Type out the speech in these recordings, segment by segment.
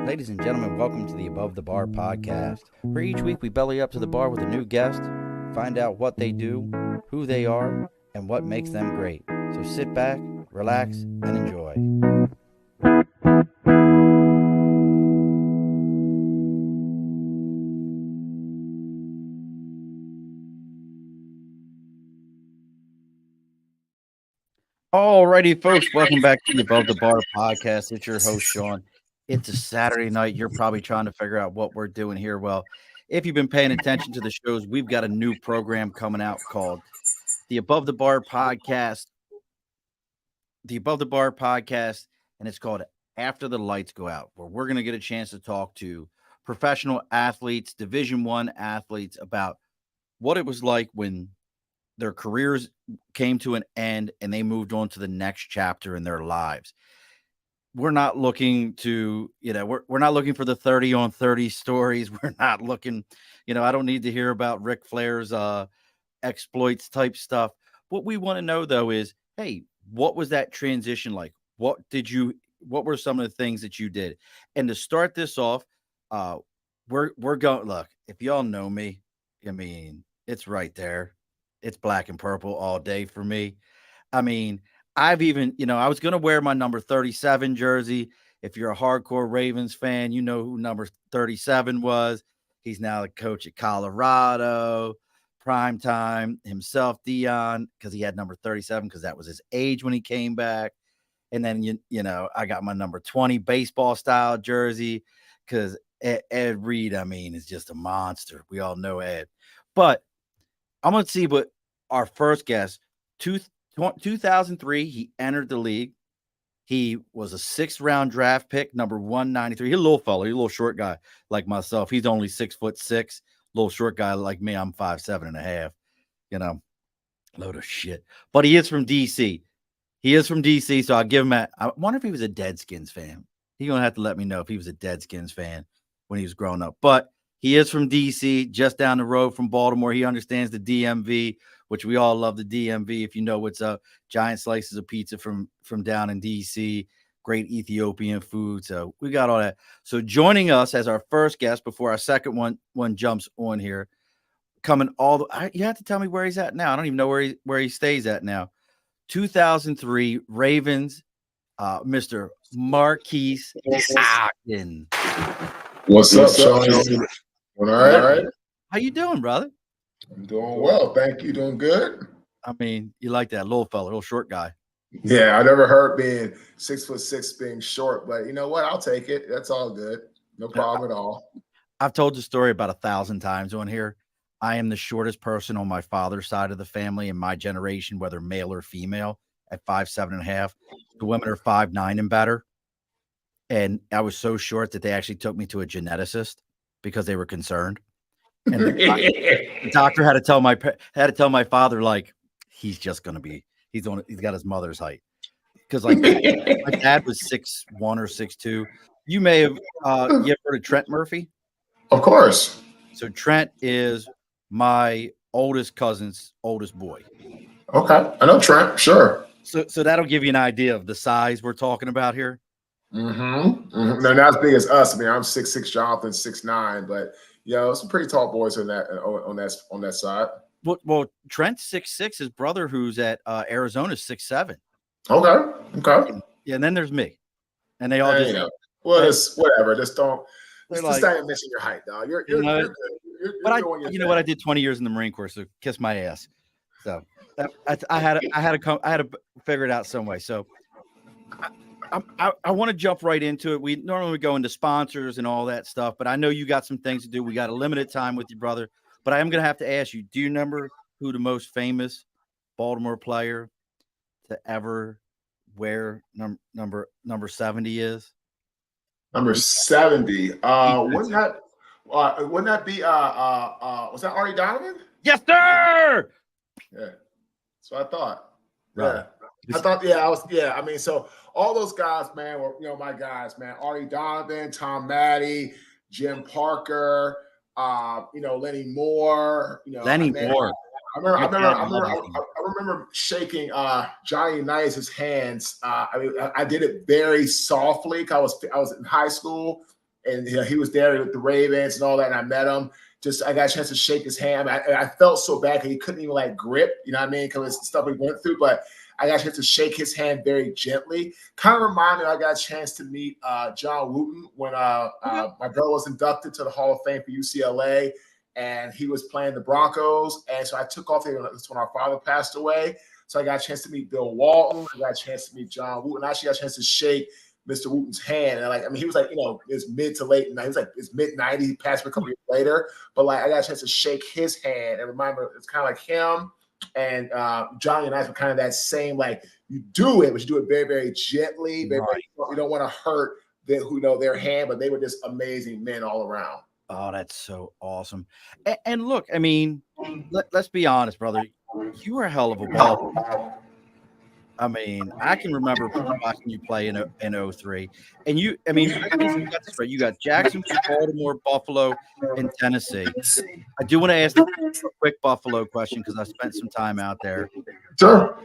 Ladies and gentlemen, welcome to the Above the Bar podcast, where each week we belly up to the bar with a new guest, find out what they do, who they are, and what makes them great. So sit back, relax, and enjoy. Alrighty, folks, welcome back to the Above the Bar podcast. It's your host, Sean. It's a Saturday night. You're probably trying to figure out what we're doing here. Well, if you've been paying attention to the shows, we've got a new program coming out called the Above the Bar podcast. The Above the Bar podcast, and it's called After the Lights Go Out, where we're going to get a chance to talk to professional athletes, Division I athletes about what it was like when their careers came to an end and they moved on to the next chapter in their lives. We're not looking to, we're not looking for the 30 on 30 stories. We're not looking, I don't need to hear about Ric Flair's exploits type stuff. What we want to know though is, hey, what was that transition like? What were some of the things that you did? And to start this off, we're going, look, if y'all know me, I mean, it's right there. It's black and purple all day for me. I mean, I've even, I was going to wear my number 37 jersey. If you're a hardcore Ravens fan, you know who number 37 was. He's now the coach at Colorado, primetime himself, Dion, because he had number 37 because that was his age when he came back. And then, I got my number 20 baseball style jersey because Ed Reed, I mean, is just a monster. We all know Ed. But I'm going to see what our first guest, 2003, he entered the league. He was a 6th-round draft pick, number 193. He's a little fella. He's a little short guy like myself. He's only 6'6", little short guy like me. I'm 5'7.5", load of shit. But he is from D.C. So I'll give him I wonder if he was a Deadskins fan. He's going to have to let me know if he was a Deadskins fan when he was growing up. But he is from D.C., just down the road from Baltimore. He understands the DMV, which we all love the DMV. If you know what's up, giant slices of pizza from down in D.C., great Ethiopian food. So we got all that. So joining us as our first guest before our second one jumps on here, coming you have to tell me where he's at now. I don't even know where he stays at now. 2003 Ravens, Mr. Marques Ogden. What's up, Sean? All right. How you doing, brother? I'm doing well. Thank you. Doing good. I mean, you like that little fella, little short guy. Yeah, I never heard being 6'6" being short, but you know what? I'll take it. That's all good. No problem at all. I've told the story about 1,000 times on here. I am the shortest person on my father's side of the family in my generation, whether male or female, at 5'7.5". The women are 5'9" and better. And I was so short that they actually took me to a geneticist because they were concerned. And the doctor had to tell my father, like, he's just going to be, he's got his mother's height. Because like my dad was 6'1" or 6'2". You may have, you ever heard of Trent Murphy? Of course. So Trent is my oldest cousin's oldest boy. Okay. I know Trent. Sure. So that'll give you an idea of the size we're talking about here. Mm-hmm. They're not as big as us. I mean, I'm 6'6", Jonathan 6'9", but some pretty tall boys on that side. Well, Trent's 6'6". His brother, who's at Arizona, is 6'7". Okay. Yeah, and then there's me, and they all it's whatever. Just don't. Just like, start missing your height, dog. You're good. But I did 20 years in the Marine Corps, so kiss my ass. So I had to figure it out some way. So I want to jump right into it. We normally go into sponsors and all that stuff, but I know you got some things to do. We got a limited time with your brother, but I am going to have to ask you, do you remember who the most famous Baltimore player to ever wear number 70 is? Number 70. Wouldn't that be was that Artie Donovan? Yes, sir. Yeah. That's what I thought. Right. Yeah. I mean, so all those guys, man, were my guys, man. Artie Donovan, Tom Maddie, Jim Parker, Lenny Moore. Moore. I remember shaking Johnny Unitas' hands. I did it very softly because I was in high school, and he was there with the Ravens and all that. And I met him. I got a chance to shake his hand. I felt so bad because he couldn't even like grip, you know what I mean? Because it's stuff we went through, but I got a chance to shake his hand very gently. Kind of reminded me, I got a chance to meet John Wooten when my brother was inducted to the Hall of Fame for UCLA, and he was playing the Broncos. And so I took off there. That's when our father passed away. So I got a chance to meet Bill Walton. I got a chance to meet John Wooten. I actually got a chance to shake Mr. Wooten's hand. And he was like, it's mid to late. He was like, it's mid 90s. He passed me a couple years later. But like, I got a chance to shake his hand and remember it's kind of like him and Johnny and I were kind of that same, like, you do it, but you do it very, very gently. Very, Right. you don't want to hurt their hand, but they were just amazing men all around. Oh, that's so awesome. And look, I mean, let's be honest, brother. You were a hell of a ball player. I mean, I can remember watching you play in 03. And you got this right. You got Jacksonville, Baltimore, Buffalo, and Tennessee. I do want to ask a quick Buffalo question because I spent some time out there. Sure.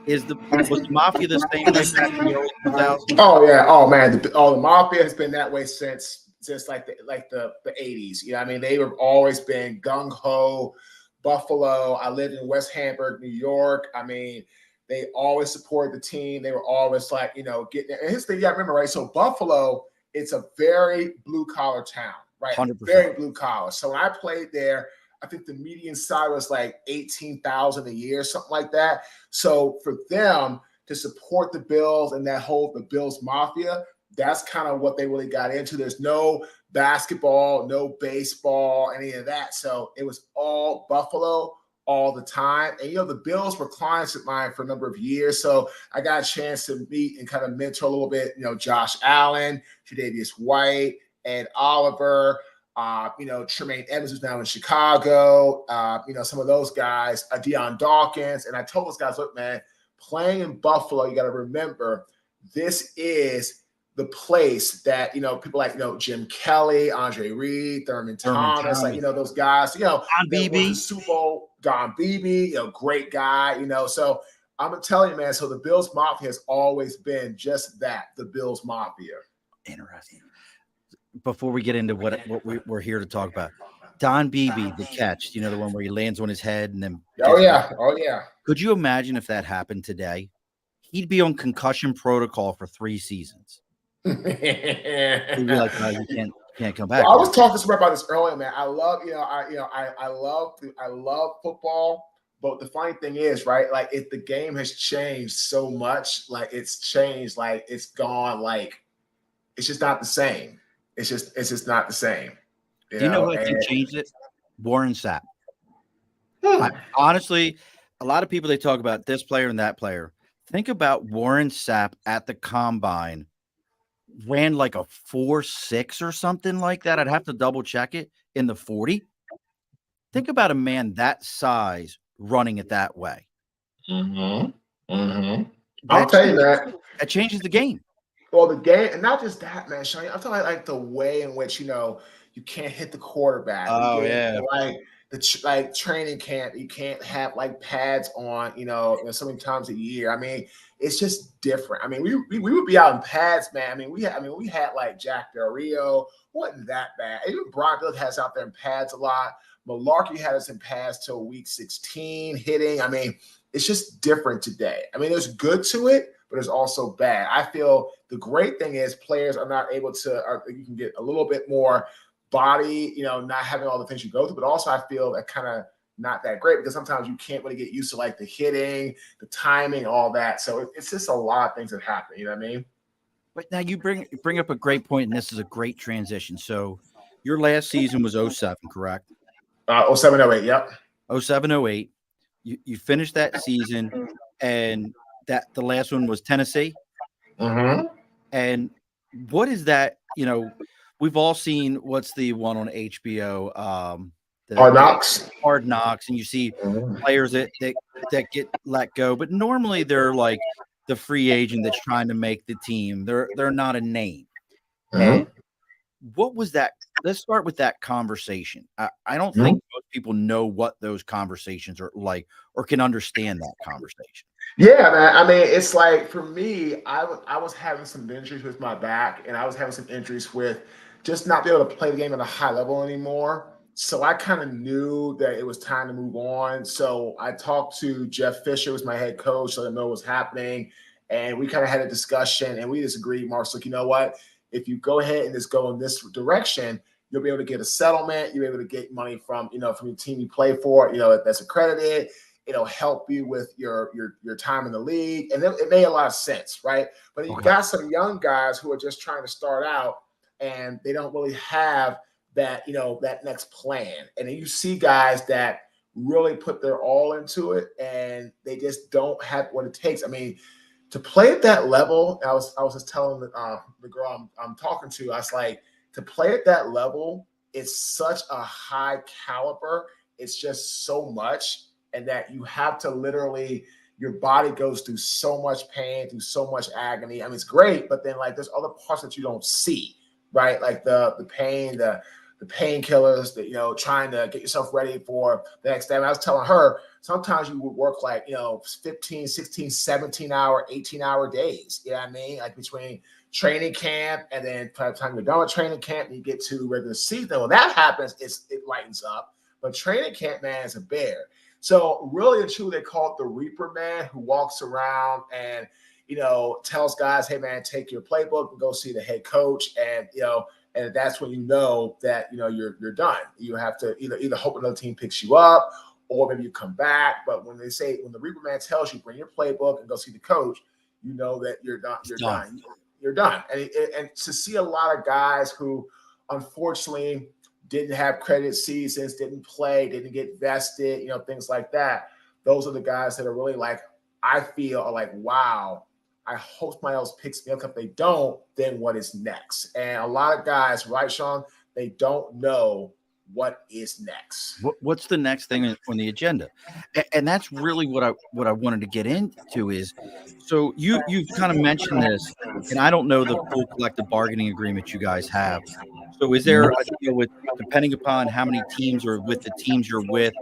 Was the Mafia the same way back in the early 2000s? Oh yeah. Oh man. The Mafia has been that way since like the 80s. You know what I mean? They have always been gung ho. Buffalo. I lived in West Hamburg, New York. I mean, they always supported the team. They were always like, getting there. And here's the thing, remember, right? So Buffalo, it's a very blue collar town, right? 100%. Very blue collar. So when I played there, I think the median salary was like $18,000 a year, something like that. So for them to support the Bills and the Bills Mafia, that's kind of what they really got into. There's no basketball, no baseball, any of that. So it was all Buffalo all the time. And, the Bills were clients of mine for a number of years. So I got a chance to meet and kind of mentor a little bit, Josh Allen, Tre'Davious White, Ed Oliver, Tremaine Evans, who's now in Chicago, some of those guys, Deion Dawkins. And I told those guys, look, man, playing in Buffalo, you got to remember, this is the place that, people like, Jim Kelly, Andre Reed, Thurman Thomas, like, those guys, Don Beebe, Super Bowl, Don Beebe, great guy, so I'm going to tell you, man, so the Bills Mafia has always been just that, the Bills Mafia. Interesting. Before we get into what we're here to talk about, Don Beebe, the catch, the one where he lands on his head and then. Oh, yeah. Could you imagine if that happened today? He'd be on concussion protocol for 3 seasons. He'd be like, no, you can't come back. Well, I was talking to somebody about this earlier, man. I love, I love football. But the funny thing is, right? Like, if the game has changed so much, like it's changed, like it's gone, like it's just not the same. It's just not the same. Do you know who I think changed it? Warren Sapp. Honestly, a lot of people, they talk about this player and that player. Think about Warren Sapp at the combine, ran like a 4.6 or something like that. I'd have to double check it, in the 40. Think about a man that size running it that way. Mm-hmm. Mm-hmm. I'll tell you that. That changes the game. Well, the game, and not just that, man, Sean. I'm talking like the way in which, you can't hit the quarterback. Oh, yeah. Like training camp, you can't have like pads on, so many times a year. I mean, it's just different. I mean, we would be out in pads, man. I mean, we had like Jack Del Rio, wasn't that bad. Even Brock has out there in pads a lot. Malarkey had us in pads till week 16 hitting. I mean, it's just different today. I mean, there's good to it, but there's also bad. I feel the great thing is players are not able to, you can get a little bit more body, not having all the things you go through, but also I feel that kind of not that great because sometimes you can't really get used to like the hitting, the timing, all that. So it's just a lot of things that happen. You know what I mean? But now you bring up a great point, and this is a great transition. So your last season was 07, correct? 07, 08, yep. 07, 08. You finished that season, and that the last one was Tennessee. Mm-hmm. And what is that? We've all seen what's the one on HBO, Hard Knocks. Hard Knocks, and you see players that get let go, but normally they're like the free agent that's trying to make the team. They're not a name. Mm-hmm. And what was that? Let's start with that conversation. I don't think most people know what those conversations are like or can understand that conversation. Yeah, man. I mean, it's like for me, I was having some injuries with my back, and I was having some injuries with just not be able to play the game at a high level anymore. So I kind of knew that it was time to move on. So I talked to Jeff Fisher, who's my head coach, so I know what's happening. And we kind of had a discussion and we just agreed, Mark's like, you know what? If you go ahead and just go in this direction, you'll be able to get a settlement. You'll be able to get money from, from the team you play for, that's accredited. It'll help you with your time in the league. And it made a lot of sense, right? But you got some young guys who are just trying to start out and they don't really have that, that next plan. And then you see guys that really put their all into it and they just don't have what it takes. I mean, to play at that level, I was just telling the girl I'm talking to, I was like, to play at that level, it's such a high caliber. It's just so much. And that you have to literally, your body goes through so much pain, through so much agony. I mean, it's great, but then like there's other parts that you don't see, right? Like the pain, the painkillers, that trying to get yourself ready for the next day. I was telling her, sometimes you would work like 15, 16, 17-hour, 18-hour days. You know what I mean? Like between training camp and then by the time you're done with training camp and you get to regular season. When that happens, it lightens up. But training camp, man, is a bear. So really and truly, they call it the Reaper Man, who walks around and, tells guys, hey, man, take your playbook and go see the head coach. And, and that's when you know that, you're done. You have to either hope another team picks you up or maybe you come back. But when the Reaper Man tells you, bring your playbook and go see the coach, you know that you're done. You're done. And to see a lot of guys who, unfortunately, didn't have credit seasons, didn't play, didn't get vested, things like that. Those are the guys that are really like, I feel are like, wow, I hope somebody else picks me up. If they don't, then what is next? And a lot of guys, right, Sean, they don't know what is next. What's the next thing on the agenda? And that's really what I wanted to get into is, so you've kind of mentioned this, and I don't know the full collective bargaining agreement you guys have. So is there a deal with, depending upon how many teams or with the teams you're with,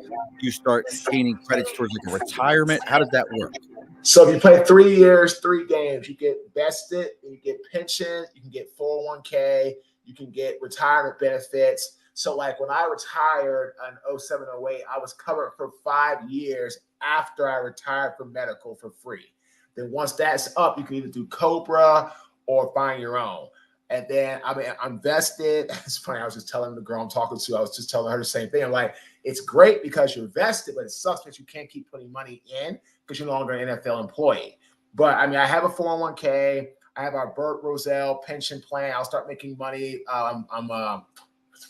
you start gaining credits towards like a retirement? How does that work? So if you play 3 years, 3 games, you get vested, you get pension, you can get 401k, you can get retirement benefits. So like when I retired in 07, 08, I was covered for 5 years after I retired from medical for free. Then once that's up, you can either do Cobra or find your own. And then, I'm vested. It's funny. I was just telling the girl I'm talking to, I was just telling her the same thing. I'm like, it's great because you're vested, but it sucks that you can't keep putting money in because you're no longer an NFL employee. But I have a 401k. I have our Burt Roselle pension plan. I'll start making money. I'm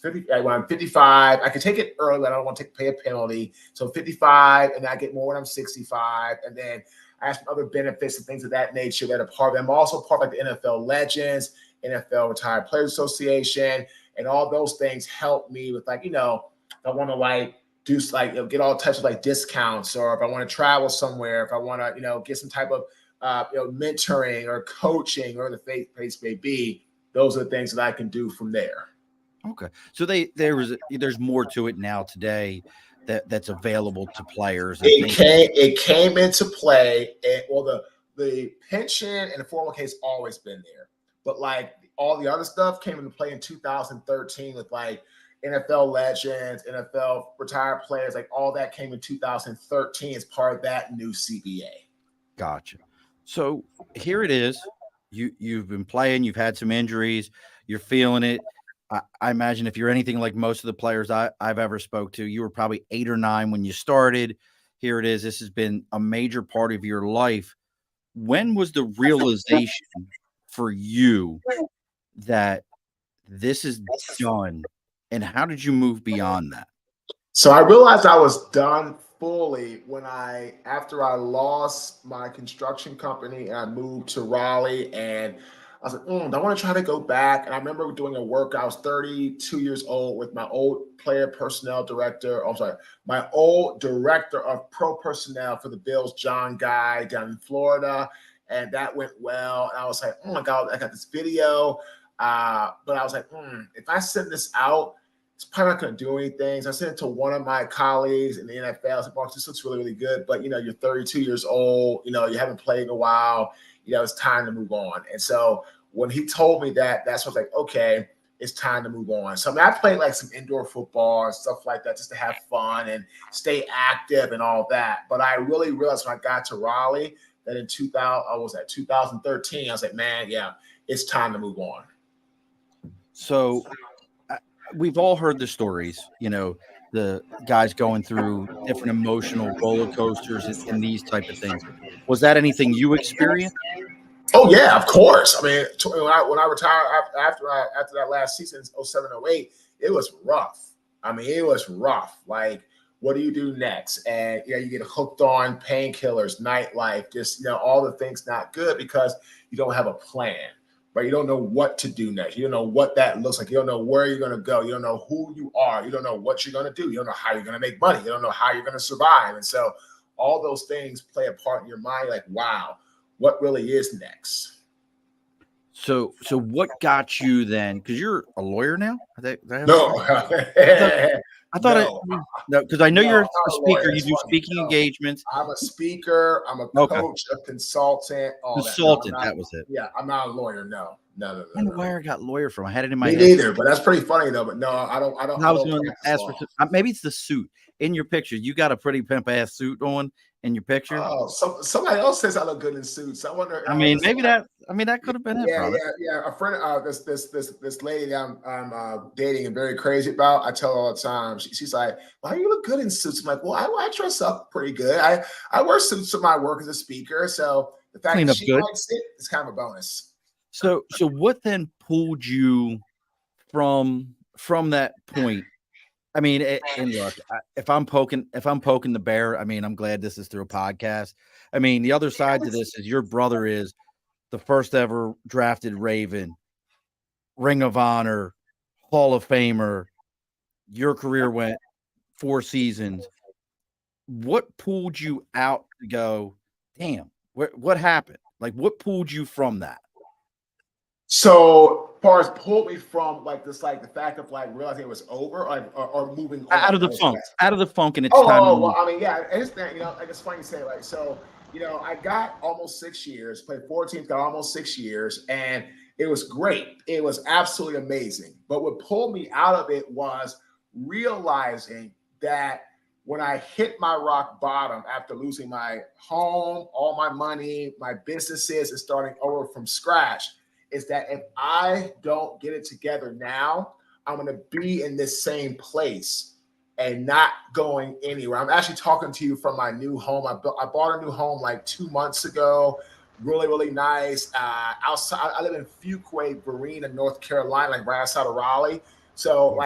50, when I'm 55. I can take it early, but I don't want to pay a penalty. So 55, and I get more when I'm 65. And then I have some other benefits and things of that nature that are part of it. I'm also part of like the NFL Legends, NFL Retired Players Association, and all those things help me with like, I want to like do like get all types of like discounts, or if I want to travel somewhere, if I want to get some type of mentoring or coaching or the case may be, those are the things that I can do from there. Okay, so there's more to it now today that's available to players. It came into play, and the pension and the 401k has always been there, but like all the other stuff came into play in 2013 with like NFL Legends, NFL Retired Players, like all that came in 2013 as part of that new CBA. Gotcha. So here it is. You've been playing. You've had some injuries. You're feeling it. I imagine if you're anything like most of the players I've ever spoke to, you were probably 8 or 9 when you started. Here it is. This has been a major part of your life. When was the realization for you that this is done, and how did you move beyond that? So I realized I was done fully after I lost my construction company and I moved to Raleigh, and I was like, I want to try to go back. And I remember doing a workout. I was 32 years old with my old player personnel director. My old director of pro personnel for the Bills, John Guy, down in Florida. And that went well. And I was like, oh my God, I got this video. But I was like, if I send this out, it's probably not going to do anything. So I sent it to one of my colleagues in the NFL. I said, Marques, this looks really, really good. But, you're 32 years old. You haven't played in a while. It's time to move on. And so when he told me that, that's what I was like, okay, it's time to move on. So I mean, I played like some indoor football and stuff like that just to have fun and stay active and all that. But I really realized when I got to Raleigh that in 2000, I was at 2013. I was like, man, yeah, it's time to move on. So we've all heard the stories, the guys going through different emotional roller coasters and these type of things. Was that anything you experienced? Oh yeah, of course. I mean, when I retired after that last season, 07-08, it was rough. I mean, it was rough. Like, what do you do next? And you get hooked on painkillers, nightlife, just all the things not good because you don't have a plan, right? You don't know what to do next. You don't know what that looks like. You don't know where you're going to go. You don't know who you are. You don't know what you're going to do. You don't know how you're going to make money. You don't know how you're going to survive. And so all those things play a part in your mind. Like, wow, what really is next? So what got you then? Because you're a lawyer now. No, I thought no, because I know you're a speaker. You do speaking engagements. I'm a speaker. I'm a coach, a consultant, all consultant. That. That was it. Yeah, I'm not a lawyer. No. I don't know where I got lawyer from. I had it in my head. Me neither, but that's pretty funny though. But no, I don't. I was going to ask for maybe it's the suit in your picture. You got a pretty pimp ass suit on in your picture. Oh, somebody else says I look good in suits. I wonder. I mean, maybe that. I mean, that could have been it, brother. Yeah. A friend, this lady that I'm dating and very crazy about. I tell her all the time. She's like, "Why you look good in suits?" I'm like, "Well, I dress up pretty good. I wear suits to my work as a speaker. So the fact that she likes it is kind of a bonus." So what then pulled you from that point? I mean, and look, if I'm poking the bear, I mean, I'm glad this is through a podcast. I mean, the other side to this is your brother is the first ever drafted Raven, Ring of Honor, Hall of Famer. Your career went 4 seasons. What pulled you out to go, damn, what happened? Like, what pulled you from that? So, as far as pulled me from the fact of realizing it was over, or moving on, out of the funk, and it's time. Oh, well, I mean, yeah, it's it's funny to say, I got almost 6 years, played 14, got almost 6 years, and it was great. It was absolutely amazing. But what pulled me out of it was realizing that when I hit my rock bottom after losing my home, all my money, my businesses, and starting over from scratch, is that if I don't get it together now, I'm going to be in this same place and not going anywhere. I'm actually talking to you from my new home. I bought a new home like 2 months ago. Really, really nice. Outside, I live in Fuquay, Verena, North Carolina, right outside of Raleigh. So,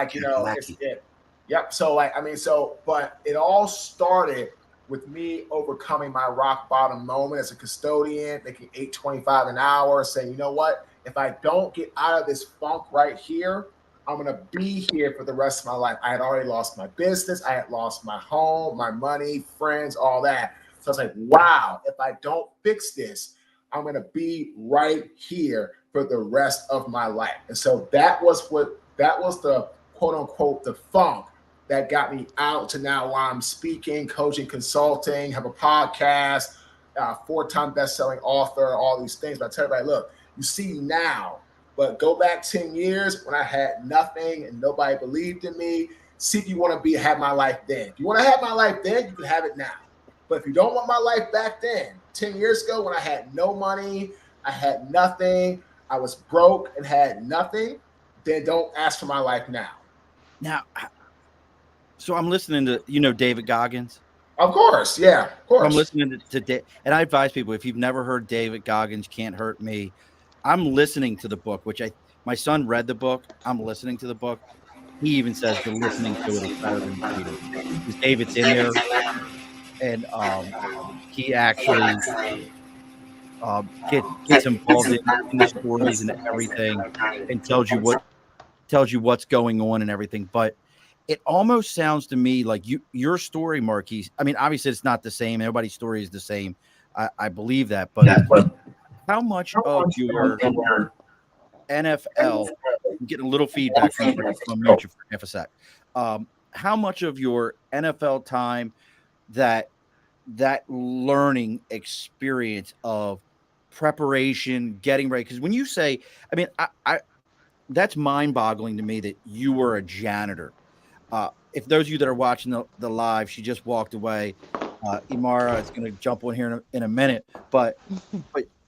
yep. So, but it all started with me overcoming my rock bottom moment as a custodian, making $8.25 an hour, saying, you know what? If I don't get out of this funk right here, I'm going to be here for the rest of my life. I had already lost my business. I had lost my home, my money, friends, all that. So I was like, wow, if I don't fix this, I'm going to be right here for the rest of my life. And so that was the quote unquote, the funk that got me out to now where I'm speaking, coaching, consulting, have a podcast, 4-time best-selling author, all these things. But I tell everybody, look, you see now, but go back 10 years when I had nothing and nobody believed in me. See if you want to have my life then. If you want to have my life then, you can have it now. But if you don't want my life back then, 10 years ago when I had no money, I had nothing, I was broke and had nothing, then don't ask for my life now. Now, so I'm listening to, David Goggins. Of course. Yeah, of course. I'm listening to and I advise people, if you've never heard David Goggins, Can't Hurt Me, I'm listening to the book, which my son read the book. I'm listening to the book. He even says the listening to it is better than reading, because David's in there, and he actually gets involved in the stories and everything, and tells you what's going on and everything. But it almost sounds to me like your story, Marques. I mean, obviously it's not the same. Everybody's story is the same. I believe that, but how much of your NFL, I'm getting a little feedback from you for half a sec. How much of your NFL time, that learning experience of preparation, getting ready? Because when you say, I mean, that's mind-boggling to me that you were a janitor. If those of you that are watching the live, she just walked away. Imara is going to jump on here in a minute, but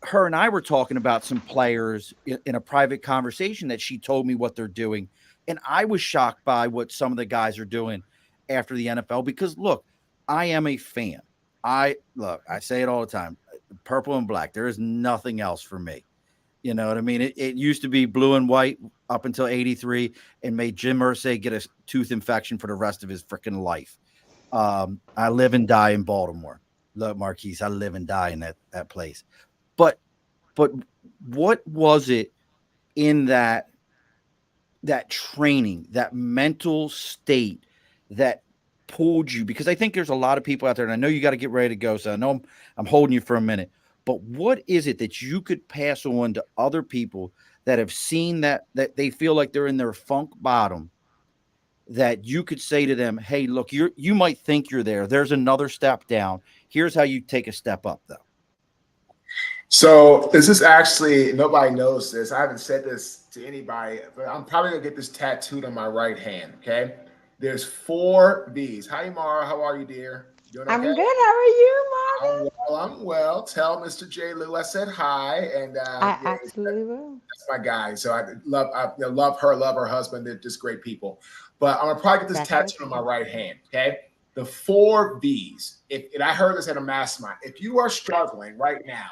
her and I were talking about some players in a private conversation that she told me what they're doing, and I was shocked by what some of the guys are doing after the NFL. Because look, I am a fan. I say it all the time: purple and black. There is nothing else for me. You know what I mean? It used to be blue and white up until '83, and made Jim Irsay get a tooth infection for the rest of his freaking life. I live and die in Baltimore. Look, Marquise, I live and die in that place. But but what was it in that training, that mental state that pulled you? Because I think there's a lot of people out there, and I know you got to get ready to go. So I know I'm holding you for a minute. But what is it that you could pass on to other people that have seen that they feel like they're in their funk bottom, that you could say to them, "Hey, look, you might think you're there. There's another step down. Here's how you take a step up, though." So this is actually, nobody knows this. I haven't said this to anybody, but I'm probably gonna get this tattooed on my right hand. Okay. There's 4 V's. Hi, Imara. How are you, dear? You doing okay? I'm good. How are you, I'm Marques? well. I'm well. Tell Mr. J. Lou I said hi, and I yeah, absolutely will. that's my guy. So I love her, love her husband. They're just great people. But I'm gonna probably get this tattooed on my Congratulations. right hand. Okay. The 4 V's. If and I heard this at a mastermind. If you are struggling right now,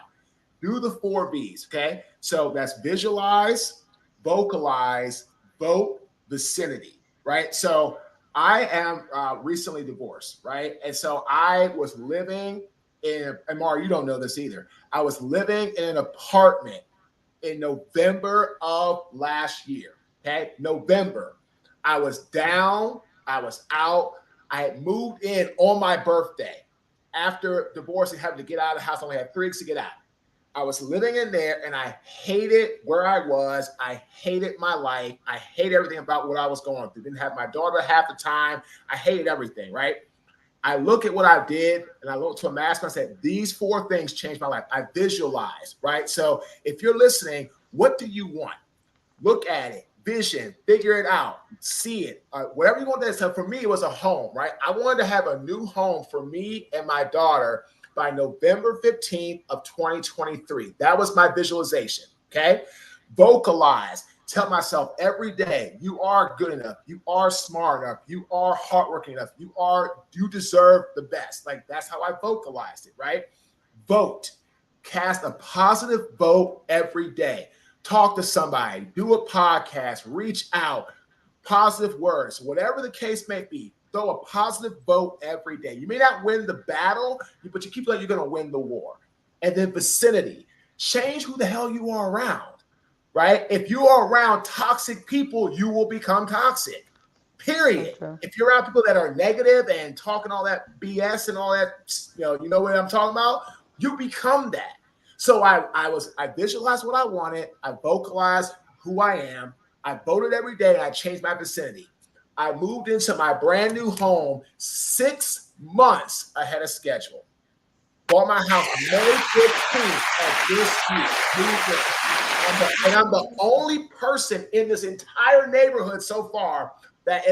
do the 4 V's. Okay. So that's visualize, vocalize, vote, vicinity. Right. So I am recently divorced. Right. And so I was living and Mara, you don't know this either. I was living in an apartment in November of last year. Okay. November. I was down. I was out. I had moved in on my birthday. After divorcing, having to get out of the house, I only had 3 weeks to get out. I was living in there and I hated where I was. I hated my life. I hated everything about what I was going through. Didn't have my daughter half the time. I hated everything, right? I look at what I did and I look to a mask and I said, these 4 things changed my life. I visualized, right? So if you're listening, what do you want? Look at it, vision, figure it out, see it, whatever you want to do. So for me, it was a home, right? I wanted to have a new home for me and my daughter by November 15th of 2023. That was my visualization, okay? Vocalize. Tell myself every day, you are good enough, you are smart enough, you are hardworking enough, you deserve the best. Like that's how I vocalized it, right? Vote. Cast a positive vote every day. Talk to somebody, do a podcast, reach out, positive words, whatever the case may be. Throw a positive vote every day. You may not win the battle, but you keep like you're going to win the war. And then vicinity. Change who the hell you are around, right? If you are around toxic people, you will become toxic. So Period. true. If you're around people that are negative and talking all that BS and all that, you know what I'm talking about, you become that. So I visualized what I wanted, I vocalized who I am, I voted every day, and I changed my vicinity. I moved into my brand new home 6 months ahead of schedule. Bought my house May 15th of this year. And I'm the only person in this entire neighborhood so far that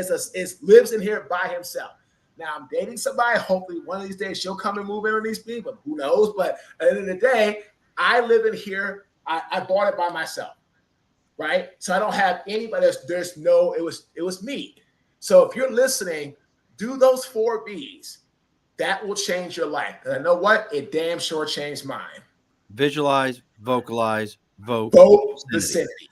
lives in here by himself. Now I'm dating somebody. Hopefully one of these days she'll come and move in with these people. Who knows? But at the end of the day, I live in here. I bought it by myself, right? So I don't have anybody. There's no. It was me. So if you're listening, do those 4 B's. That will change your life. And I know what? It damn sure changed mine. Visualize, vocalize, vote, Vote vicinity. vicinity.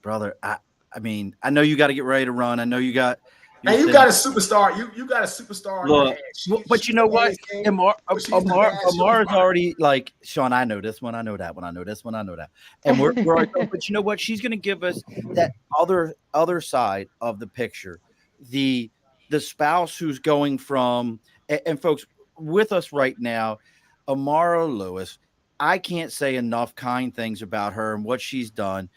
Brother. I mean, I know you got to get ready to run. I know you got. And you got a superstar. You got a superstar on your Look, head. but you know what? Amar's Amar, already like Sean. I know this one. I know that one. I know this one. I know that. And we're already. But you know what? She's going to give us that other side of the picture, the spouse who's going from and folks with us right now, Imara Lewis. I can't say enough kind things about her and what she's done.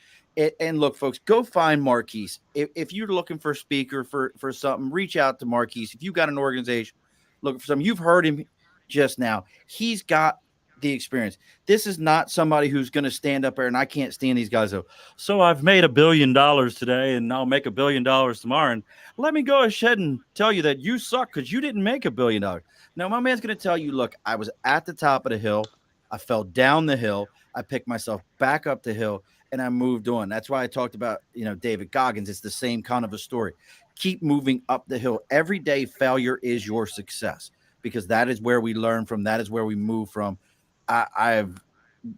And look, folks, go find Marquise. If you're looking for a speaker for something, reach out to Marquise. If you got an organization looking for something, you've heard him just now. He's got the experience. This is not somebody who's going to stand up there, and I can't stand these guys. So I've made $1 billion today, and I'll make $1 billion tomorrow. And let me go ahead and tell you that you suck because you didn't make $1 billion. Now, my man's going to tell you, look, I was at the top of the hill. I fell down the hill. I picked myself back up the hill, and I moved on. That's why I talked about, David Goggins. It's the same kind of a story. Keep moving up the hill. Every day, failure is your success because that is where we learn from. That is where we move from. I've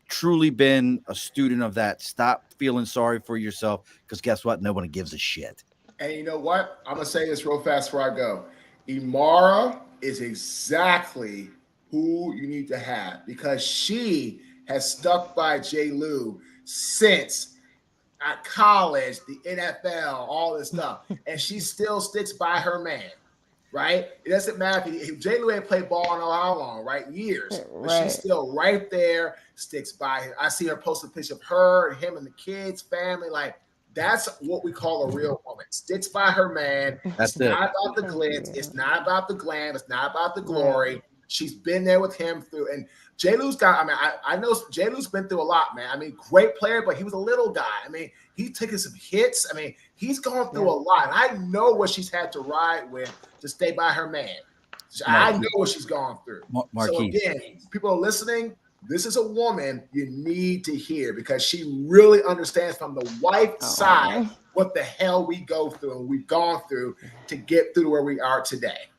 truly been a student of that. Stop feeling sorry for yourself because guess what? Nobody gives a shit. And you know what? I'm gonna say this real fast before I go. Imara is exactly who you need to have because she has stuck by J. Lou since at college, the NFL, all this stuff, and she still sticks by her man. Right? It doesn't matter if J. Lou ain't played ball in how long, right? Years. But she's still right there, sticks by him. I see her post a picture of her, him and the kids, family. Like, that's what we call a real woman. Sticks by her man. That's it's not about the glitz. It's not about the glam. It's not about the glory. She's been there with him through. And J. Lou's got, I know J. Lou's been through a lot, man. I mean, great player, but he was a little guy. I mean, he's taken some hits. I mean, he's gone through a lot. And I know what she's had to ride with to stay by her man. I know what she's gone through. Marques. So again, people are listening. This is a woman you need to hear because she really understands from the wife side what the hell we go through and we've gone through to get through where we are today.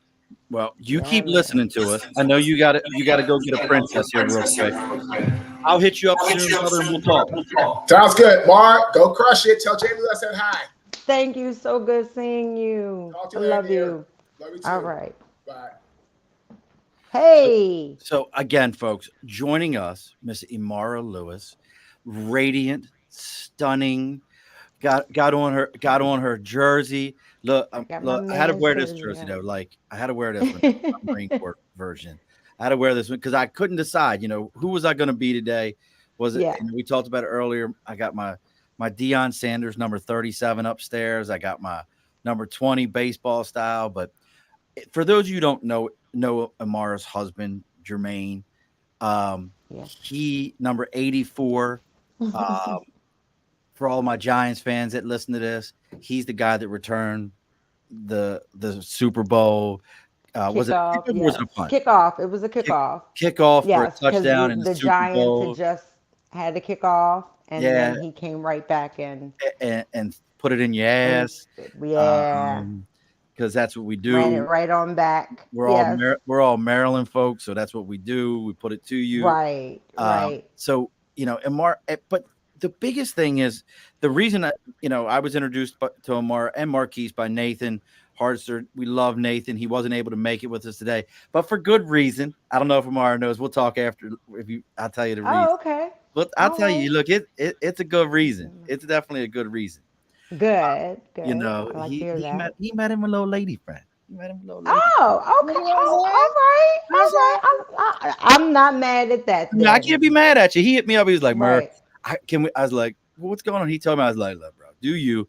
Well, you keep listening to us. I know you got to go get a princess here real quick. I'll hit you up soon, brother, and we'll talk. Sounds good. Mark, go crush it. Tell Jamie I said hi. Thank you. So good seeing you. I love you. Love you too. All right. Bye. Hey. So again, folks, joining us, Miss Imara Lewis, radiant, stunning, got on her jersey. Look, I had to wear this jersey though. Like I had to wear this one, Marine Corps version. I had to wear this one because I couldn't decide. Who was I going to be today? Was it? Yeah. And we talked about it earlier. I got my Deion Sanders number 37 upstairs. I got my number 20 baseball style. But for those of you who don't know Imara's husband, Jermaine, he number 84. For all my Giants fans that listen to this, he's the guy that returned the Super Bowl. Was it a punt? Kickoff. It was a kickoff. Kickoff for a touchdown in the Super Giants Bowl. had just had a kickoff, and then he came right back and put it in your ass. Yeah. Because that's what we do. Ran it right on back. We're all Maryland folks, so that's what we do. We put it to you. Right. So Imara, but the biggest thing is the reason I was introduced to Imara and Marques by Nathan Hartster. We love Nathan. He wasn't able to make it with us today, but for good reason. I don't know if Imara knows. We'll talk after. I'll tell you the reason. Oh, okay. But I'll tell you. Look, it's a good reason. It's definitely a good reason. Good. He met him a little lady friend. He met him a little lady. Oh, okay. All right. I'm not mad at that. No, I can't be mad at you. He hit me up. He was like, "Mer, I was like, well, what's going on?" He told me, I was like, "Look, bro, do you,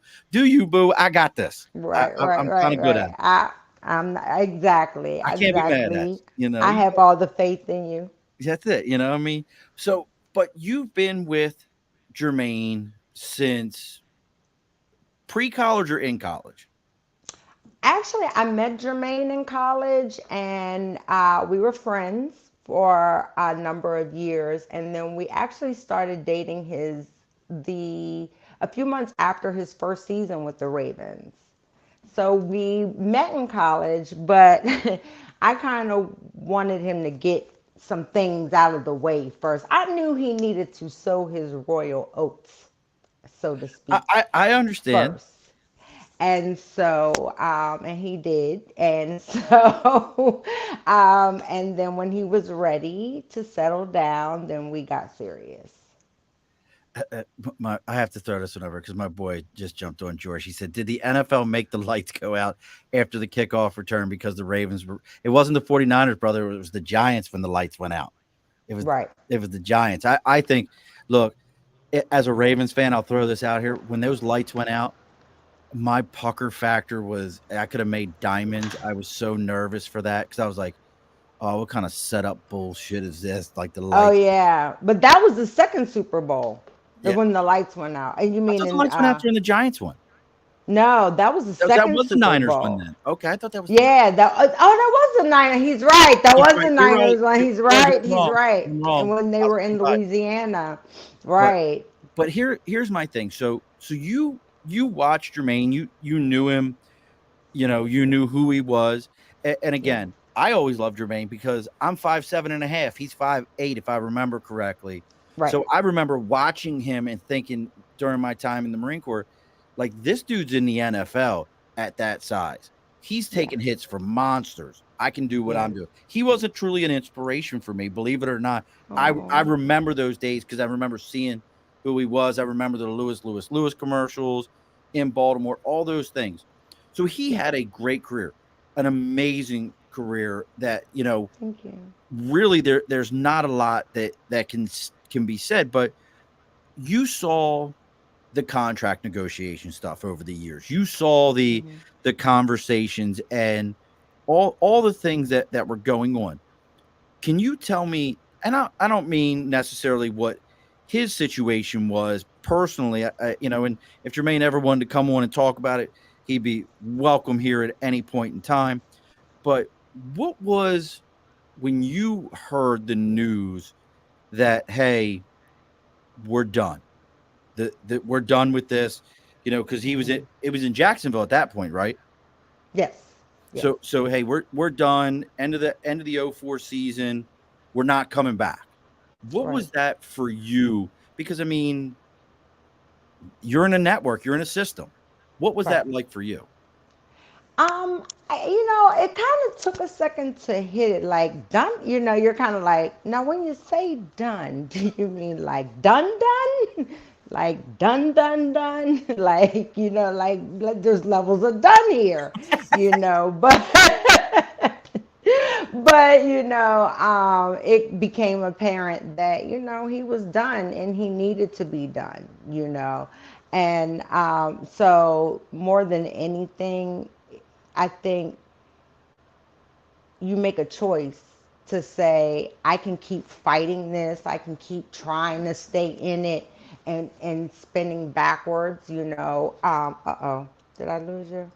boo? I got this. I'm kind of good at it. I'm not, exactly. I can't be mad at you. I have all the faith in you. That's it. You know what I mean? So, but you've been with Jermaine since pre-college or in college? Actually, I met Jermaine in college, and we were friends for a number of years, and then we actually started dating a few months after his first season with the Ravens. So we met in college, but I kind of wanted him to get some things out of the way first. I knew he needed to sow his royal oats, so to speak. I understand. First. And so, and he did. And so, and then when he was ready to settle down, then we got serious. I have to throw this one over because my boy just jumped on George. He said, "Did the NFL make the lights go out after the kickoff return because the Ravens were? It wasn't the 49ers, brother. It was the Giants when the lights went out. It was right. It was the Giants. I think. Look, as a Ravens fan, I'll throw this out here. When those lights went out, my pucker factor was I could have made diamonds. I was so nervous for that because I was like, Oh, what kind of setup bullshit is this? Like the Oh lights? yeah, but that was the second Super Bowl Yeah, when the lights went out. And you I mean thought the in lights went out during the Giants one. no, that was the That second was the Super Niners one Bowl. then. Okay, I thought that was the Niners. Yeah, that was the Niners. He's right. That He's was right. the You're right. Niners one. It He's was. right. I'm He's wrong. right. I'm And wrong. when they were in Possibly right. Louisiana, But right? here's my thing. So you watched Jermaine. You knew him. You knew who he was. And Yeah, again, I always loved Jermaine because I'm 5'7.5". He's 5'8", if I remember correctly. right. So I remember watching him and thinking during my time in the Marine Corps, like this dude's in the NFL at that size. He's Yeah, taking hits for monsters. I can do what yeah. I'm doing. He wasn't truly an inspiration for me, believe it or not. I Oh, remember those days because I remember seeing who he was. I remember the Lewis commercials in Baltimore, all those things. So he yeah. had a great career, an amazing career that, Thank you. really there's not a lot that can be said, but you saw the contract negotiation stuff over the years. You saw Hmm. the conversations and all the things that were going on. Can you tell me, and I don't mean necessarily what his situation was personally, and if Jermaine ever wanted to come on and talk about it, he'd be welcome here at any point in time. But what was when you heard the news that, hey, we're done, that we're done with this, because Hmm. it was in Jacksonville at that point, right? Yes, yes. So hey, we're done. End of the '04 season. We're not coming back. What Right. was that for you? Because I mean, you're in a network, you're in a system. What was Right. that like for you? It kind of took a second to hit it. Like done, you're kind of like, now when you say done, do you mean like done done? Like done done done? Like, there's levels of done here, but it became apparent that, he was done and he needed to be done. And so more than anything, I think you make a choice to say, I can keep fighting this, I can keep trying to stay in it and spinning backwards, uh-oh, did I lose you?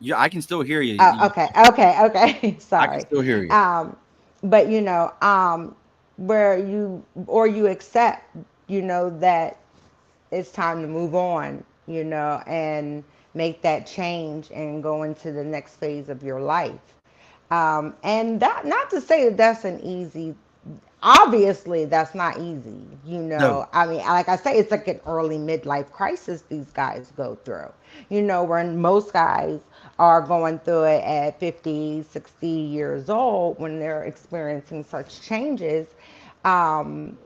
Yeah, I can still hear you. Okay, okay, okay. I can Sorry. still hear you. Um, but where you accept, that it's time to move on, and make that change and go into the next phase of your life. And that, not to say that that's an easy, obviously that's not easy. No, I mean, like I say, it's like an early midlife crisis these guys go through, when most guys are going through it at 50, 60 years old when they're experiencing such changes. um,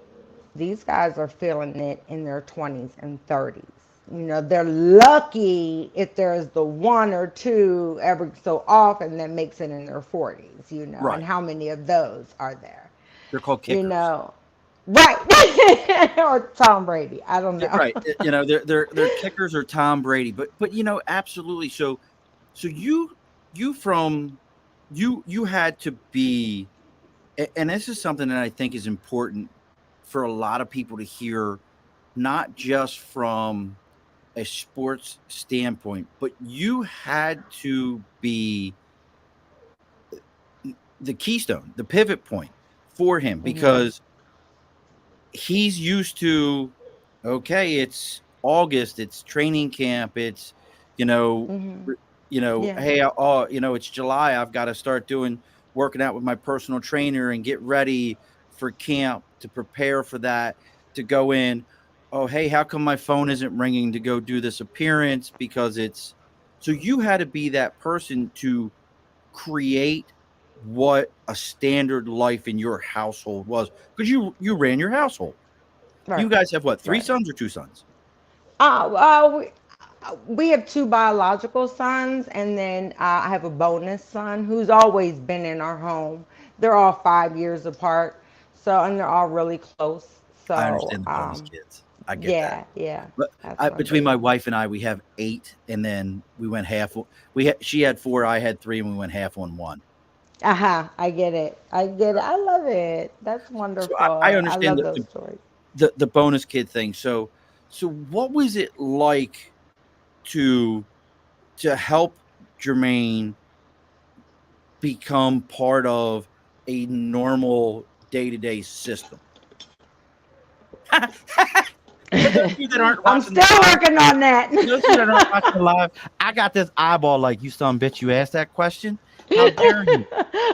these guys are feeling it in their 20s and 30s. They're lucky if there's the one or two every so often that makes it in their 40s, and right. how many of those are there? They're called You kickers. know, right. Or Tom Brady. I don't Yeah, know. right. They're kickers or Tom Brady, but absolutely. So you had to be, and this is something that I think is important for a lot of people to hear, not just from a sports standpoint, but you had to be the keystone, the pivot point for him Hmm. because he's used to, okay, it's August, it's training camp, it's you know, Hmm. r- Yeah. hey, oh, it's July, I've got to start working out with my personal trainer and get ready for camp to prepare for that to go in. Oh, hey, how come my phone isn't ringing to go do this appearance because it's so you had to be that person to create what a standard life in your household was because you ran your household. You Right. guys have what, three Right. sons or two sons? Uh, uh, we, we have two biological sons, and then I have a bonus son who's always been in our home. They're all 5 years apart, and they're all really close. I So, understand the bonus kids. I get that. yeah, yeah, But that's my between my baby. wife and I, we have eight, and then we went half. She had four, I had three, and we went half on one. I get it. I get it. I love it. That's So wonderful. I I understand love those stories. the bonus kid thing. So what was it like to help Jermaine become part of a normal day-to-day system? For those of you that aren't I'm watching the still live, working on that. for those of you that aren't watching the live, I got this eyeball like, you son of a bitch, you asked that question? How dare you?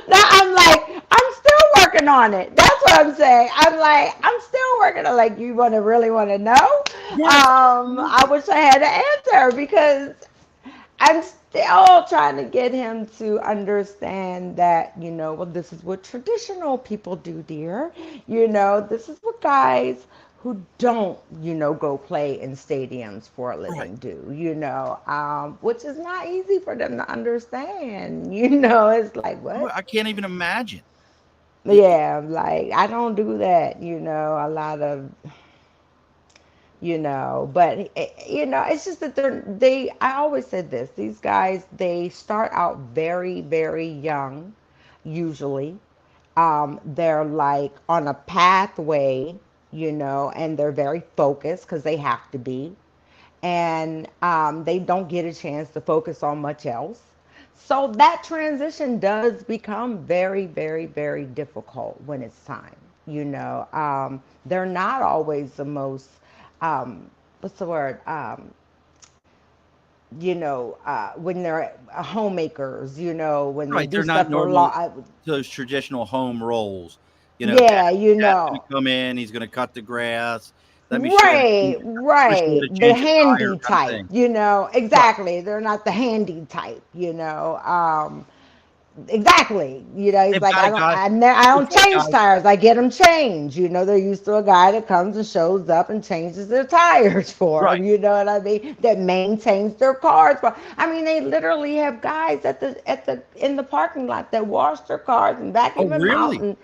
Now I'm like, I'm still working on it. That's what I'm saying. I'm like, I'm still working on, like, you want to really want to know? Yes. I wish I had an answer because I'm still trying to get him to understand that, well, this is what traditional people do, dear. This is what guys who don't, go play in stadiums for a Right. living do, which is not easy for them to understand. It's like, Oh, what? I can't even imagine. Yeah, like, I don't do that, a lot of, but it's just that I always said this, these guys, they start out very, very young, usually. They're like on a pathway, and they're very focused because they have to be, and they don't get a chance to focus on much else. So that transition does become very, very, very difficult when it's time. They're not always the most, what's the word? When they're homemakers, when they Right, do they're not stuff for a normal lot. those traditional home roles. Yeah, Dad's gonna come in, he's gonna cut the grass. right, Let me show you how right. to The change a tire handy kind of type, thing. Right. exactly. They're not the handy type, exactly. He's They've like, got a guy I they've don't got a change guy tires. I get them changed. They're used to a guy that comes and shows up and changes their tires for right. them. You know what I mean? That maintains their cars. But I mean, they literally have guys in the parking lot that wash their cars and Oh, vacuum them out. really? And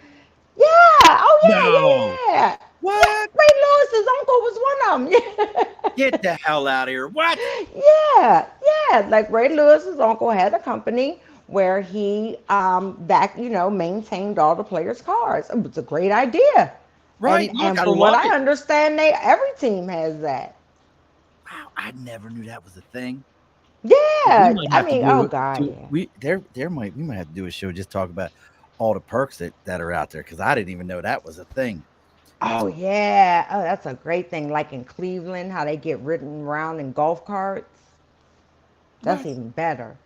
yeah, oh No. yeah, yeah, yeah, yeah. What? Ray Lewis's uncle was one of them. Get the hell out of here. What? Yeah, yeah. Like Ray Lewis's uncle had a company where he maintained all the players' cars. It was a great idea. Right. And Look, and I from what love I it. understand, every team has that. Wow, I never knew that was a thing. We Yeah. might I have to mean, oh God, yeah. we might have to do a show just talk about all the perks that are out there because I didn't even know that was a thing. Oh yeah. Oh, that's a great thing. Like in Cleveland, how they get ridden around in golf carts. That's What? even better.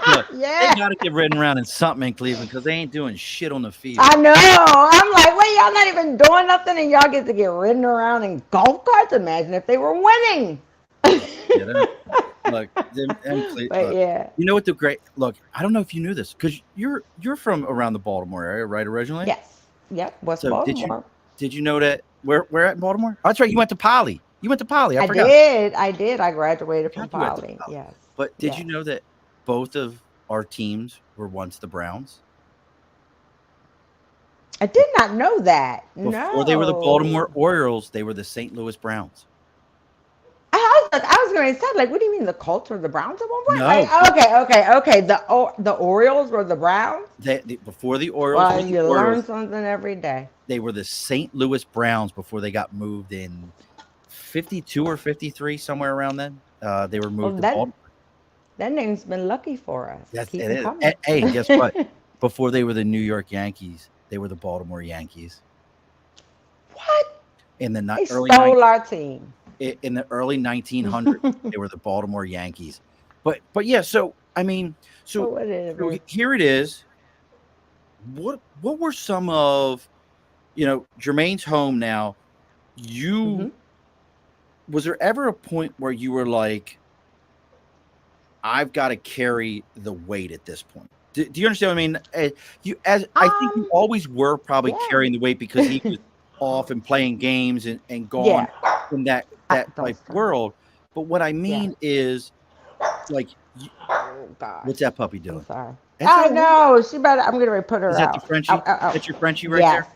Look, they Yeah. got to get ridden around in something in Cleveland because they ain't doing shit on the field. I know. I'm like, wait, y'all not even doing nothing and y'all get to get ridden around in golf carts? Imagine if they were winning. Yeah, look, But look. yeah. You know what the great look? I don't know if you knew this because you're from around the Baltimore area, right? Originally. Yes. Yep. West So Baltimore. did you know that where at in Baltimore? Oh, that's right. You went to Poly. You went to Poly. I I forgot. did. I did. I graduated from Forgot you went to Poly. Poly. Yes. But did you Yes. know that both of our teams were once the Browns? I did not know that. Before they were the No. Baltimore Orioles, they were the St. Louis Browns. I was going to say, like, what do you mean the Colts were the Browns at one point? No, Like, okay, okay, okay. The Orioles were the Browns. before the Orioles were Well, the you learn Orioles, something every day. they were the St. Louis Browns before they got moved in 52 or 53, somewhere around then. They were moved Well, to that Baltimore. that name's been lucky for us. Yes, Keep it them is. coming. Hey, and guess what? Before they were the New York Yankees, they were the Baltimore Yankees. What? In the They early 90s, stole our team. in the early 1900s, they were the Baltimore Yankees. But yeah, so I mean, Oh, so whatever. here it is. What were some of Jermaine's home now? You Hmm. Was there ever a point where you were like, I've got to carry the weight at this point? Do you understand what I mean? You as I think you Um, always were probably yeah. carrying the weight because he was off and playing games and gone Yeah. in that Don't type start. world. But what I Yes. mean is like, Oh gosh. what's that puppy I'm doing? sorry. That's I all right. know. She better. I'm gonna put Is her that the out. Frenchie? Oh, oh, oh. That's your Frenchie right there. Yes.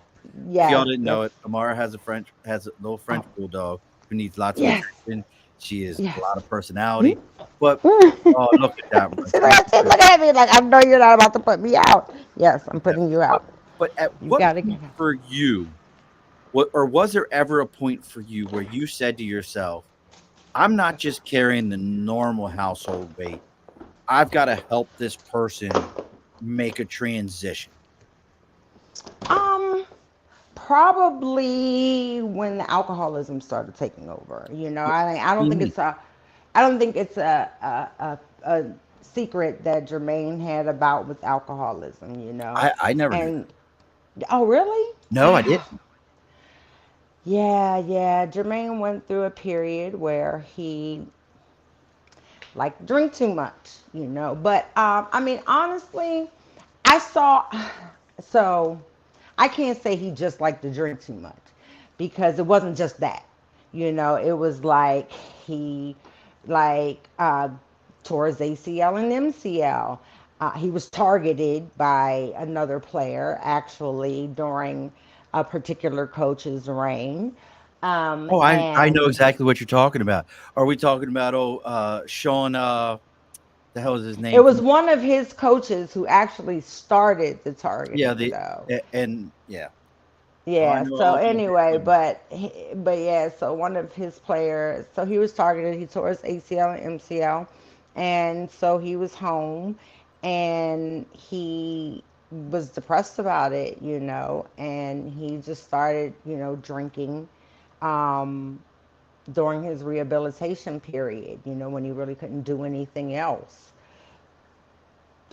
If y'all Yes. didn't know That's. it, Imara has a little Oh. French bulldog who needs lots of Yes. attention. She is a Yes. lot of personality, but See, oh, look at that, Mark. Look at this. look at me like I know you're not about to put me out. Yes, I'm Yeah. putting you But out. but at You what got to get point out. for you, what or was there ever a point for you where you said to yourself, I'm not just carrying the normal household weight. I've got to help this person make a transition. Um, Probably when the alcoholism started taking over. What I do don't you think mean? it's a secret that Jermaine had about with alcoholism. I never knew And that. oh, really? No, I Wow. didn't. Yeah, yeah. Jermaine went through a period where he like drink too much. But I mean, honestly, I saw. So I can't say he just liked to drink too much because it wasn't just that. It was like he like tore his ACL and MCL. He was targeted by another player actually during a particular coach's reign. Oh, I know And exactly what you're talking about. Are we talking about Sean the hell is his it name was from one of his coaches who actually started the yeah, targeting, the though. and yeah. Oh, I Yeah. know So all about anyway, that. but yeah. So one of his players. So he was targeted. He tore his ACL and MCL, and so he was home, and he was depressed about it, and he just started, drinking, um, during his rehabilitation period, when he really couldn't do anything else.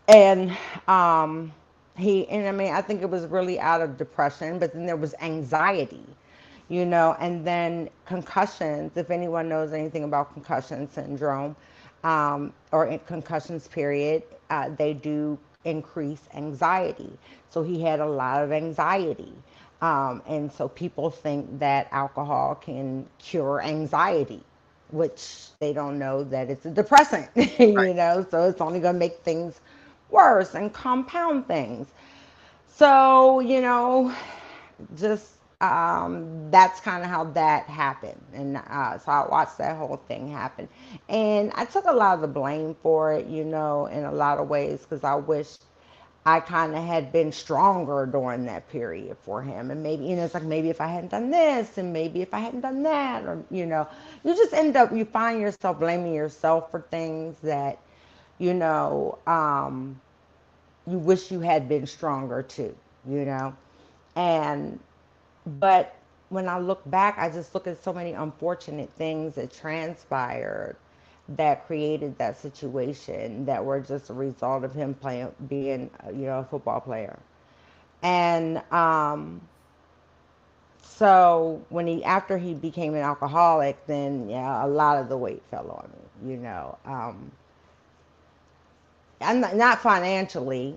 And um and I mean, I think it was really out of depression, but then there was anxiety, and then concussions. If anyone knows anything about concussion syndrome, or in concussions period, they do increase anxiety. So he had a lot of anxiety. And so people think that alcohol can cure anxiety, which they don't know that it's a depressant, Right. so it's only going to make things worse and compound things. So, just that's kind of how that happened. And so I watched that whole thing happen. And I took a lot of the blame for it, in a lot of ways, because I wish I kind of had been stronger during that period for him. And maybe, it's like maybe if I hadn't done this and maybe if I hadn't done that, or, you just you find yourself blaming yourself for things that, you know, um, you wish you had been stronger too, you know? And, but when I look back, I just look at so many unfortunate things that transpired that created that situation that were just a result of him being, a football player. And so after he became an alcoholic, then yeah, a lot of the weight fell on me, and not financially,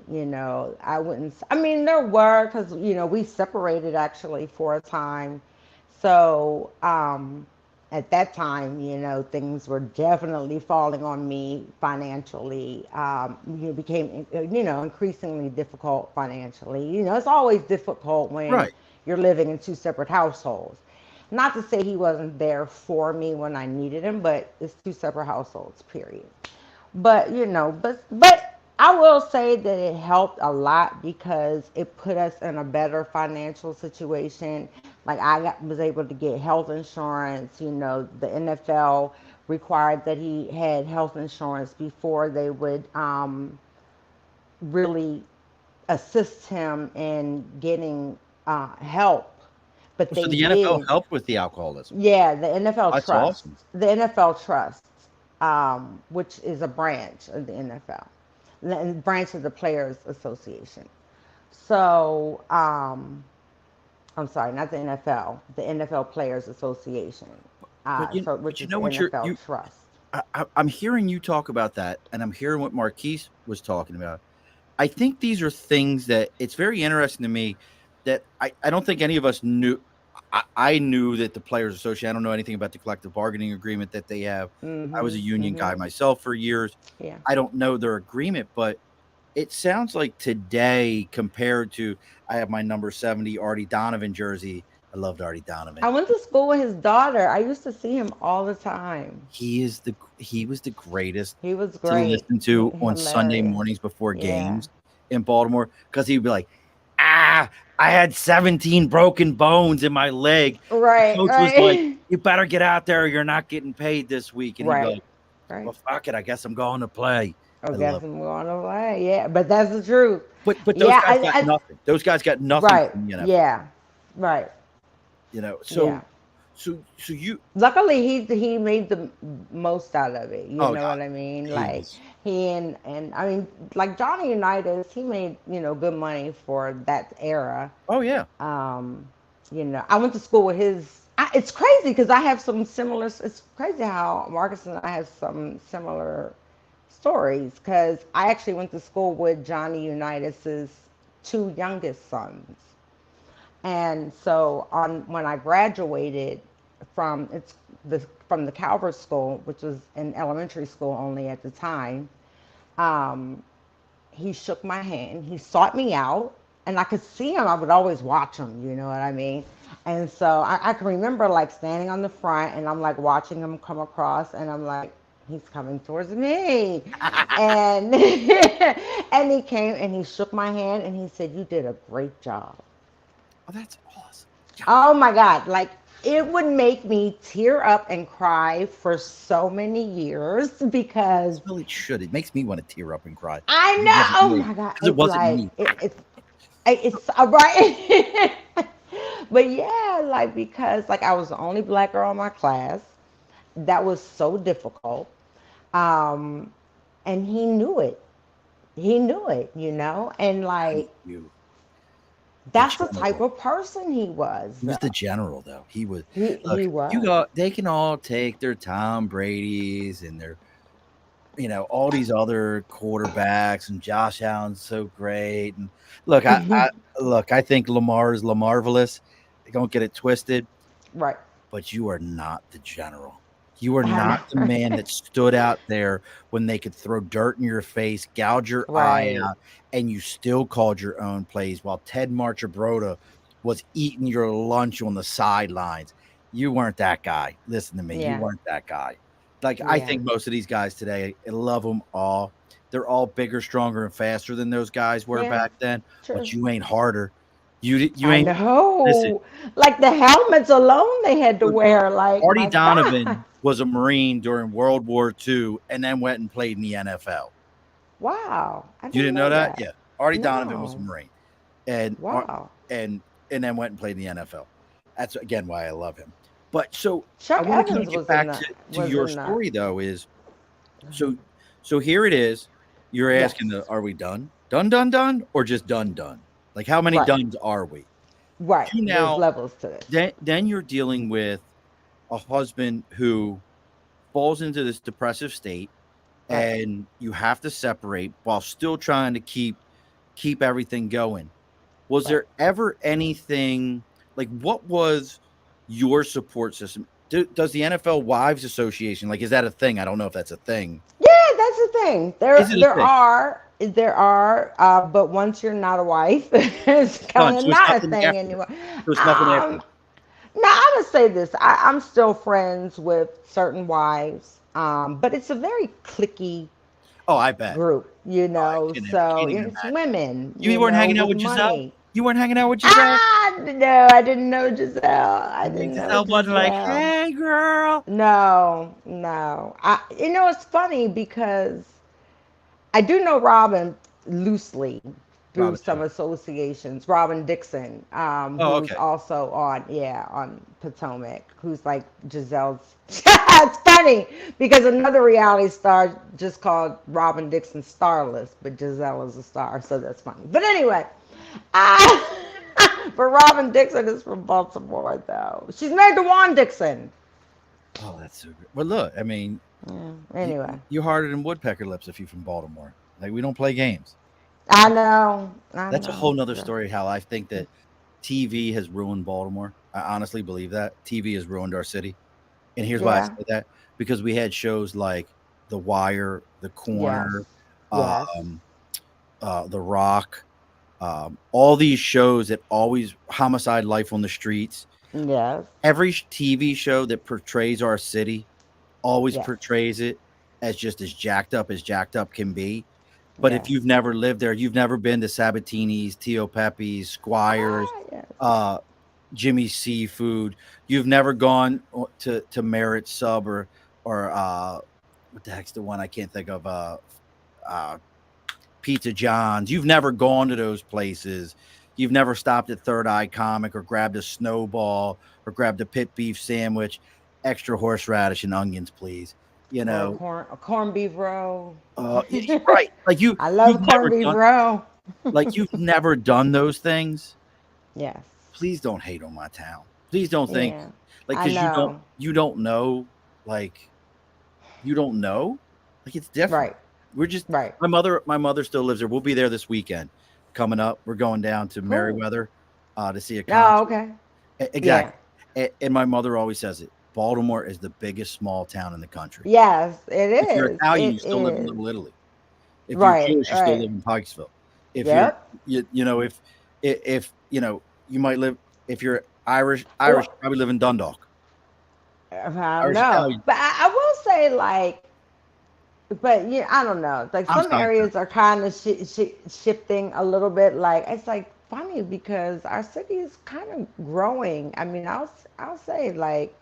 I wouldn't. I mean, there were, because we separated actually for a time, so at that time, things were definitely falling on me financially. Became increasingly difficult financially. It's always difficult when Right. you're living in two separate households. Not to say he wasn't there for me when I needed him, but it's two separate households. Period. But but I will say that it helped a lot because it put us in a better financial situation. Like was able to get health insurance. The NFL required that he had health insurance before they would really assist him in getting help. But So they the NFL did. helped with the alcoholism. Yeah, the NFL That's Trust. awesome. The NFL Trust, which is a branch of the NFL, the branch of the Players Association. So, I'm sorry, not the NFL, the NFL Players Association, so But which you is know the what NFL Trust. I'm hearing you talk about that, and I'm hearing what Marquise was talking about. I think these are things that it's very interesting to me that I don't think any of us knew. I knew that the Players Association, I don't know anything about the collective bargaining agreement that they have. I was a Mhm. union guy Mhm. myself for years. Yeah. I don't know their agreement, but it sounds like today compared to I have my number 70 Artie Donovan jersey I loved Artie Donovan. I went to school with his daughter. I used to see him all the time. He was the greatest He was to great. listen to on Sunday Hilarious. mornings before Yeah. games in Baltimore because he'd be like, "Ah, I had 17 broken bones in my leg." The Right, coach was like, right. "You better get out there, or you're not getting paid this week." And he'd be Right, like, right. "Well, fuck it, I guess I'm going to play." I I guess love I'm going away. Yeah, but that's the truth. but those Yeah, guys got nothing. Those guys got nothing right. from the NFL, Yeah, right. you know. Yeah. So you Luckily, he made the most out of it. You oh know God, what I mean? he Like was he and I mean, like Johnny Unitas, he made good money for that era. oh yeah. Um, I went to school with his. It's crazy because I have some similar. It's crazy how Marcus and I have some similar stories because I actually went to school with Johnny Unitas's two youngest sons. And so on when I graduated from the Calvert School, which was an elementary school only at the time, um, he shook my hand. He sought me out, and I could see him. I would always watch him. You know what I mean? And so I can remember like standing on the front, and I'm like watching him come across, and I'm like, he's coming towards me, and and he came and he shook my hand and he said, "You did a great job." Oh, that's awesome. Oh my God. Like it would make me tear up and cry for so many years because Well, it should. It makes me want to tear up and cry. I It know. wasn't Oh me my God. because it It's wasn't like, me. it's right. But yeah, like because like I was the only black girl in my class. That was so difficult. Um, and he knew it. He knew it, and Thank like you, the that's the type general. of person he was. He was the general, though. He was. He Look, you was. got. They can all take their Tom Brady's and their, all these other quarterbacks, and Josh Allen's so great. And look, I think Lamar is Lamarvelous. Don't get it twisted. Right. But you are not the general. You are I not the know. man that stood out there when they could throw dirt in your face, gouge your eye Right. out, and you still called your own plays while Ted Marchibroda was eating your lunch on the sidelines. You weren't that guy. Listen to me. You Yeah. weren't that guy. Like, I Yeah. think most of these guys today, I love them all. They're all bigger, stronger, and faster than those guys were Yeah. back then, but True. you ain't harder. You I ain't, listen. know. Like the helmets alone they had to wear. Like, Artie my God. Donovan was a Marine during World War II and then went and played in the NFL. Wow. I You didn't didn't know know that? that. Yeah. Artie Donovan was a No. Marine and Wow. and and then went and played in the NFL. That's again why I love him. But so I Chuck want to kind Evans of get was in back the to your was in the. story though is so here it is. You're asking Yes. are we done? Done or just done? Like how many Right. duns are we? Right. You There's now levels to this. then you're dealing with a husband who falls into this depressive state Right. and you have to separate while still trying to keep everything going. Was Right. there ever anything like what was your support system? Does the NFL Wives Association is that a thing? I don't know if that's a thing. Yeah, that's the thing. There Is it a there thing? are there are but once you're not a wife, it's Done. kind of So it's not a nothing thing after. anymore. So it's nothing after. Um, Now, I'm gonna say this. I'm still friends with certain wives, but it's a very clicky Oh, I bet. group, Oh, I So can't even it's imagine. women, You weren't hanging out with with Giselle? money. You weren't hanging out with Giselle? No, I didn't know Giselle. I And didn't know Giselle wasn't like, Giselle. hey girl. No, no. It's funny because I do know Robin loosely through Robin some who? associations. Robin Dixon, Oh, who's okay. also on Potomac, who's like Giselle's. It's funny because another reality star just called Robin Dixon starless, but Giselle is a star, so that's funny. But anyway, uh, but Robin Dixon is from Baltimore, though. She's married to Juan Dixon. Oh, that's so good. Well, look, I mean, Yeah, anyway, you're harder than woodpecker lips if you're from Baltimore. Like we don't play games. I know, I That's a whole know. nother story. How I think that TV has ruined Baltimore. I honestly believe that TV has ruined our city. And here's why I Yeah. say that because we had shows like The Wire, The Yes. Corner, Yes. um, The Rock, all these shows that always homicide life on the streets. Yes. Every TV show that portrays our city always Yes. portrays it as just as jacked up can be. But if Yes. you've never lived there, you've never been to Sabatini's, Tio Pepe's, Squires, Ah, yes. uh, Jimmy's Seafood. You've never gone to Merritt Sub or what the heck's the one I can't think of? Uh, Pizza John's. You've never gone to those places. You've never stopped at Third Eye Comic or grabbed a snowball or grabbed a pit beef sandwich, extra horseradish and onions, please. You Or know, a corned beef roll. right? Like I love corned beef roll. you've never done those things. Yes. Please don't hate on my town. Please don't think Yeah. like I because know. you don't know like you don't know like it's different. Right. We're just Right. my mother still lives there. We'll be there this weekend. Coming up, we're going down to Cool. Meriwether to see a Oh, concert. okay. Yeah. Exactly. And my mother always says it. Baltimore is the biggest small town in the country. Yes, it If you're is. Italian, It you still live in is. Little Italy. If you're Right. Jewish, you still Right. live in Pikesville. If you're Yep. you know if you know you might live if you're Irish, Or you probably live in Dundalk. I don't Irish know, Italian. but I will say like, but yeah, I don't know. Like I'm some Steinfeld. areas are kind of shifting a little bit. Like it's like funny because our city is kind of growing. I mean, I'll say like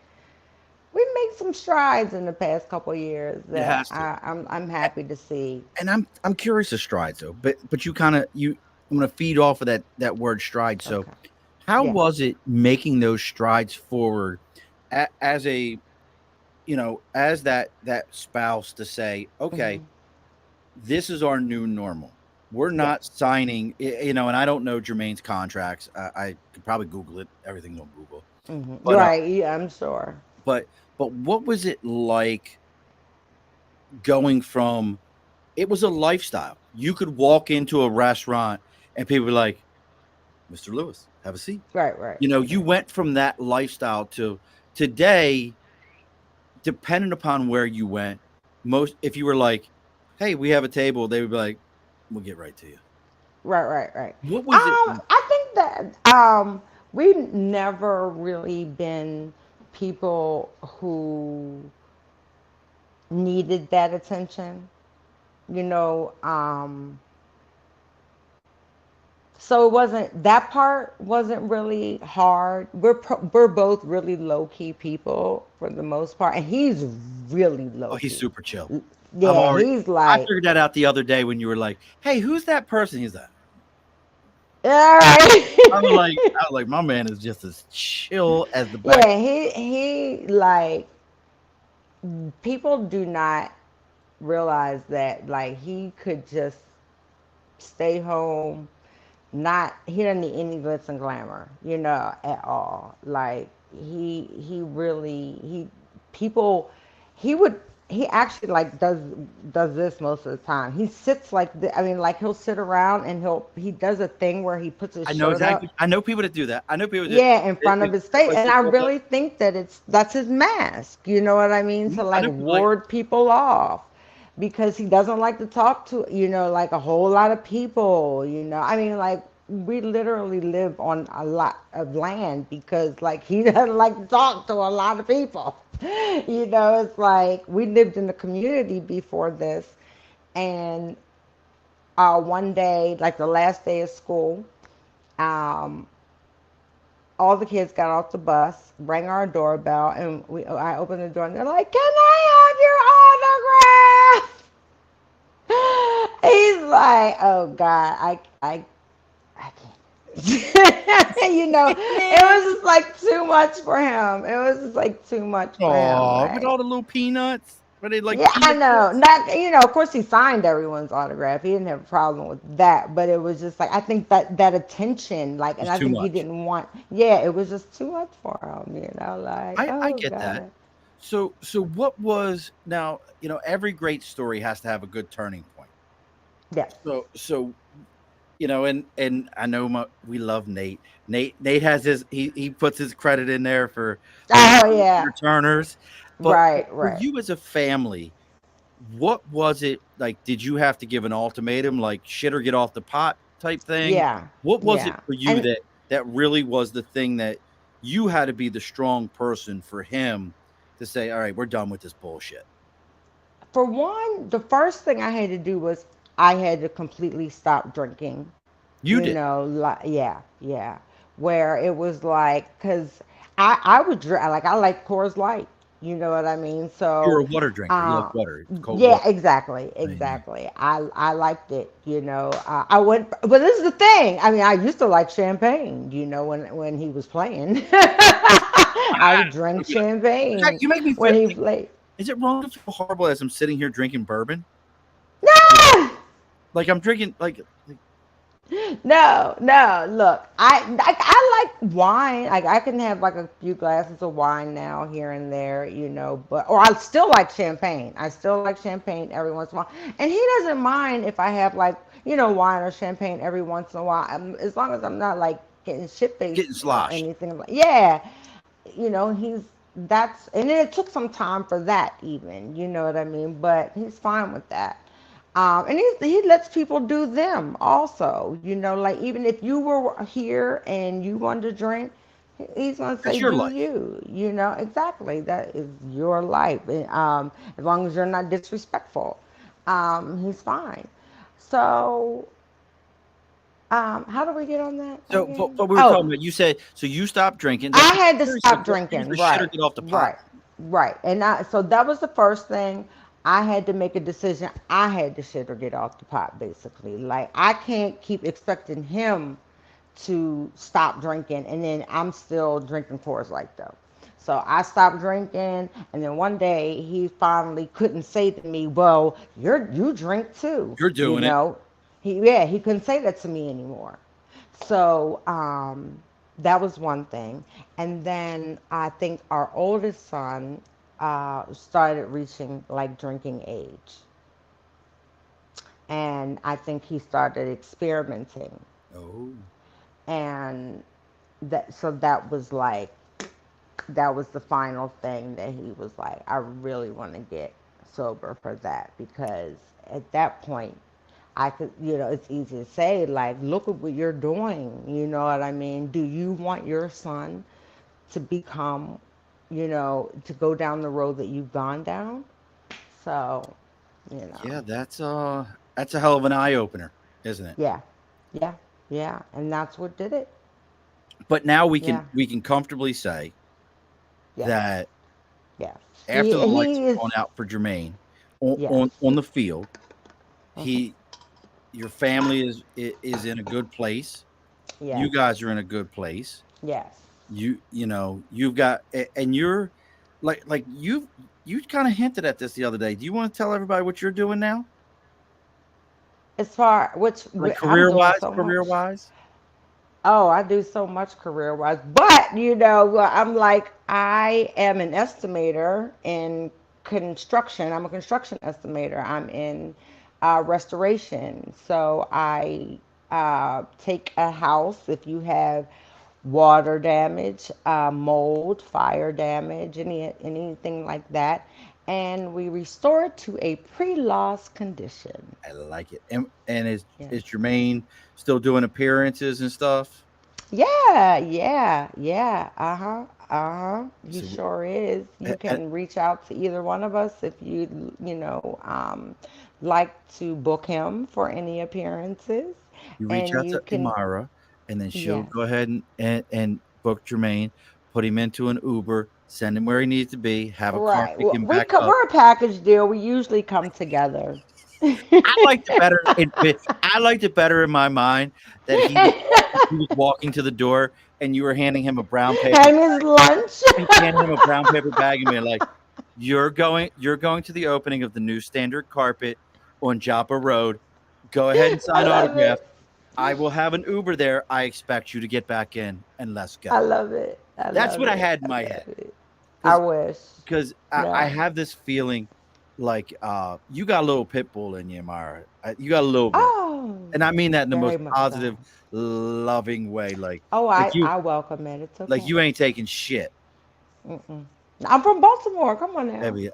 we made some strides in the past couple of years It that has to. I'm happy to see. And I'm curious of strides though, but you kind of I'm gonna feed off of that word stride. So Okay. how Yeah. was it making those strides forward as a as that spouse to say, okay, Hmm. this is our new normal. We're Yes. not signing, and I don't know Jermaine's contracts. I could probably Google it. Everything's on Google. Hmm. But Right. Yeah, I'm sure. but but what was it like going from? It was a lifestyle. You could walk into a restaurant and people were like, "Mr. Lewis, have a seat." Right. Right. You went from that lifestyle to today. Depending upon where you went, most if you were like, "Hey, we have a table," they would be like, "We'll get right to you." Right, right, right. What was it? I think that we've never really been people who needed that attention, you know. So it wasn't that part wasn't really hard. We're both really low key people for the most part, and he's really Oh, low he's key. super chill. I'm Yeah, already. he's I like, figured that out the other day when you were like, "Hey, who's that person?" He's like, all right. I was like, my man is just as chill as the back. Yeah, he like people do not realize that like he could just stay home, not he doesn't need any glitz and glamour, at all. Like he really he people he would he actually like does this most of the time. He sits I mean, like he'll sit around and he does a thing where he puts his I know shirt exactly. up, I know people that do that. I know people that yeah, in front of his it's face, like and this I all day. really think that that's his mask, you know what I mean, to I like know people like ward people off, because he doesn't like to talk to, like a whole lot of people, I mean, like we literally live on a lot of land because like he doesn't like to talk to a lot of people. It's like we lived in the community before this, and one day, like the last day of school, um all the kids got off the bus, rang our doorbell, and I opened the door, and they're like, "Can I have your autograph?" He's like, "Oh God, I can't." It was just like too much for him. It was just like too much for him. oh, with Like, all the little peanuts. Were they like yeah, I peanut know. kids? Not, of course he signed everyone's autograph. He didn't have a problem with that, but it was just like I think that attention, like, and It's I too think he much. didn't want. Yeah, it was just too much for him. Like, I oh get that. God. So what was now? Every great story has to have a good turning point. Yes. So and I know we love Nate. Nate has he puts his credit in there for the Oh yeah. returners. But Right. for Right. you as a family, what was it like? Did you have to give an ultimatum, like shit or get off the pot type thing? Yeah. What was it Yeah. for you And that really was the thing that you had to be the strong person for him to say, all right, we're done with this bullshit. For one, the first thing I had to do was I had to completely stop drinking. You did. Like, yeah, yeah. Where it was like, cause I would drink like I like Coors Light. You know what I mean? You're So, a water drinker. You like uh, water, cold yeah, water. exactly, I mean, exactly. I liked it. I went, but this is the thing. I mean, I used to like champagne. When he was playing, I would drink champagne you make me feel when he like, played. is it wrong to feel horrible as I'm sitting here drinking bourbon? Like, No! like I'm drinking, like No, no. Look, I like wine. Like I can have like a few glasses of wine now, here and there, But or I still like champagne. I still like champagne every once in a while, and he doesn't mind if I have like wine or champagne every once in a while, as long as I'm not like getting shit faced getting or sloshed. anything. Yeah, he's that's and then it took some time for that even, you know what I mean? But he's fine with that. And he lets people do them also, like even if you were here and you wanted to drink, he's gonna That's say your do life. you, exactly, that is your life. And, as long as you're not disrespectful, he's fine. So how do we get on that So, again? but we were Oh, talking about. You said so. You stopped drinking. That's I what had to seriously. stop What gives the drinking. shit or Right, get off the pot? right, right. So that was the first thing. I had to make a decision. I had to shit or get off the pot, basically. Like I can't keep expecting him to stop drinking, and then I'm still drinking Coors Light though. So I stopped drinking, and then one day he finally couldn't say to me, "Well, you drink too," You're doing it. he couldn't say that to me anymore. So that was one thing. And then I think our oldest son started reaching like drinking age. And I think he started experimenting. Oh, And that was the final thing that he was like, I really want to get sober for that, because at that point I could, it's easy to say, like, look at what you're doing. You know what I mean? Do you want your son to become, to go down the road that you've gone down? So, you yeah. know, That's a hell of an eye opener, isn't it? yeah, yeah, yeah. And that's what did it. But now Yeah, we can comfortably say yes, that yes. after the lights He have is, gone out for Jermaine yes, on the field, mhm, he your family is in a good place. You yes, guys are in a good place. yes. You've got and you're like you kind of hinted at this the other day. Do you want to tell everybody what you're doing now? As far which Like I'm doing so career much. wise? Oh, I do so much career wise, but I'm like, I am an estimator in construction. I'm a construction estimator. I'm in restoration. So I take a house if you have water damage, mold, fire damage, anything like that, and we restore it to a pre-loss condition. I like it. And Yeah. is Jermaine still doing appearances and stuff? Yeah, yeah, yeah. Uh-huh. Uh-huh. He So sure is. You can reach out to either one of us if like to book him for any appearances. you reach And out you to can, Imara, and then she'll yes. go ahead and book Jermaine, put him into an Uber, send him where he needs to be, have a car Right. pick him back up. We're a package deal. We usually come together. I liked it better. I liked it better in my mind that he was walking to the door and you were handing him a brown paper Hand his lunch. handing him a brown paper bag and being like, you're going to the opening of the new standard carpet on Joppa Road. Go ahead and I sign love autograph. it. I will have an Uber there. I expect you to get back in and let's I go. love it. I That's love what I it. had in I my love head. it. I Because wish. I Yeah. have this feeling like you got a little pit bull in you, Mara. You got a little bit. Oh, And I mean that in the very most much so. positive, loving way. Oh, Like I welcome it. It's like okay. you ain't taking shit. Mm-mm. I'm from Baltimore. Come on now. Maybe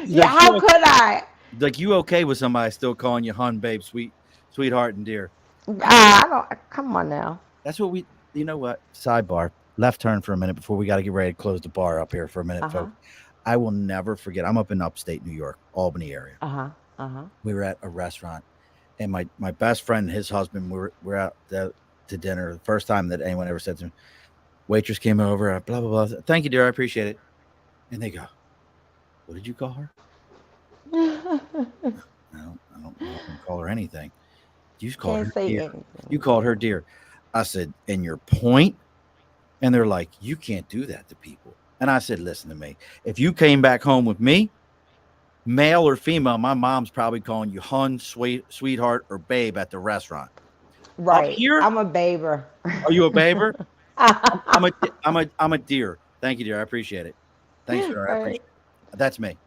Yeah, how could I? like you okay with somebody still calling you hun, babe, sweetheart, and dear. I, I don't. Come on now. that's what we You know what? Sidebar. Left turn for a minute before we got to get ready to close the bar up here for a minute, Uh-huh. folks. I will never forget. I'm up in upstate New York, Albany area. Uh-huh. Uh-huh. We were at a restaurant, and my best friend and his husband were out to dinner. The first time that anyone ever said to me, waitress came over, blah blah blah. Thank you, dear. I appreciate it. And they go, "What did you call her?" I don't call her anything. You called Can't her say dear. You anything. called her dear. I said, and your point? And they're like, you can't do that to people. And I said, listen to me. If you came back home with me, male or female, my mom's probably calling you hun, sweetheart, or babe at the restaurant. Up Right. here, I'm a baber. are you a baber? I'm a dear. Thank you, dear. I appreciate it. Thanks, sir. I Right. appreciate it. That's me.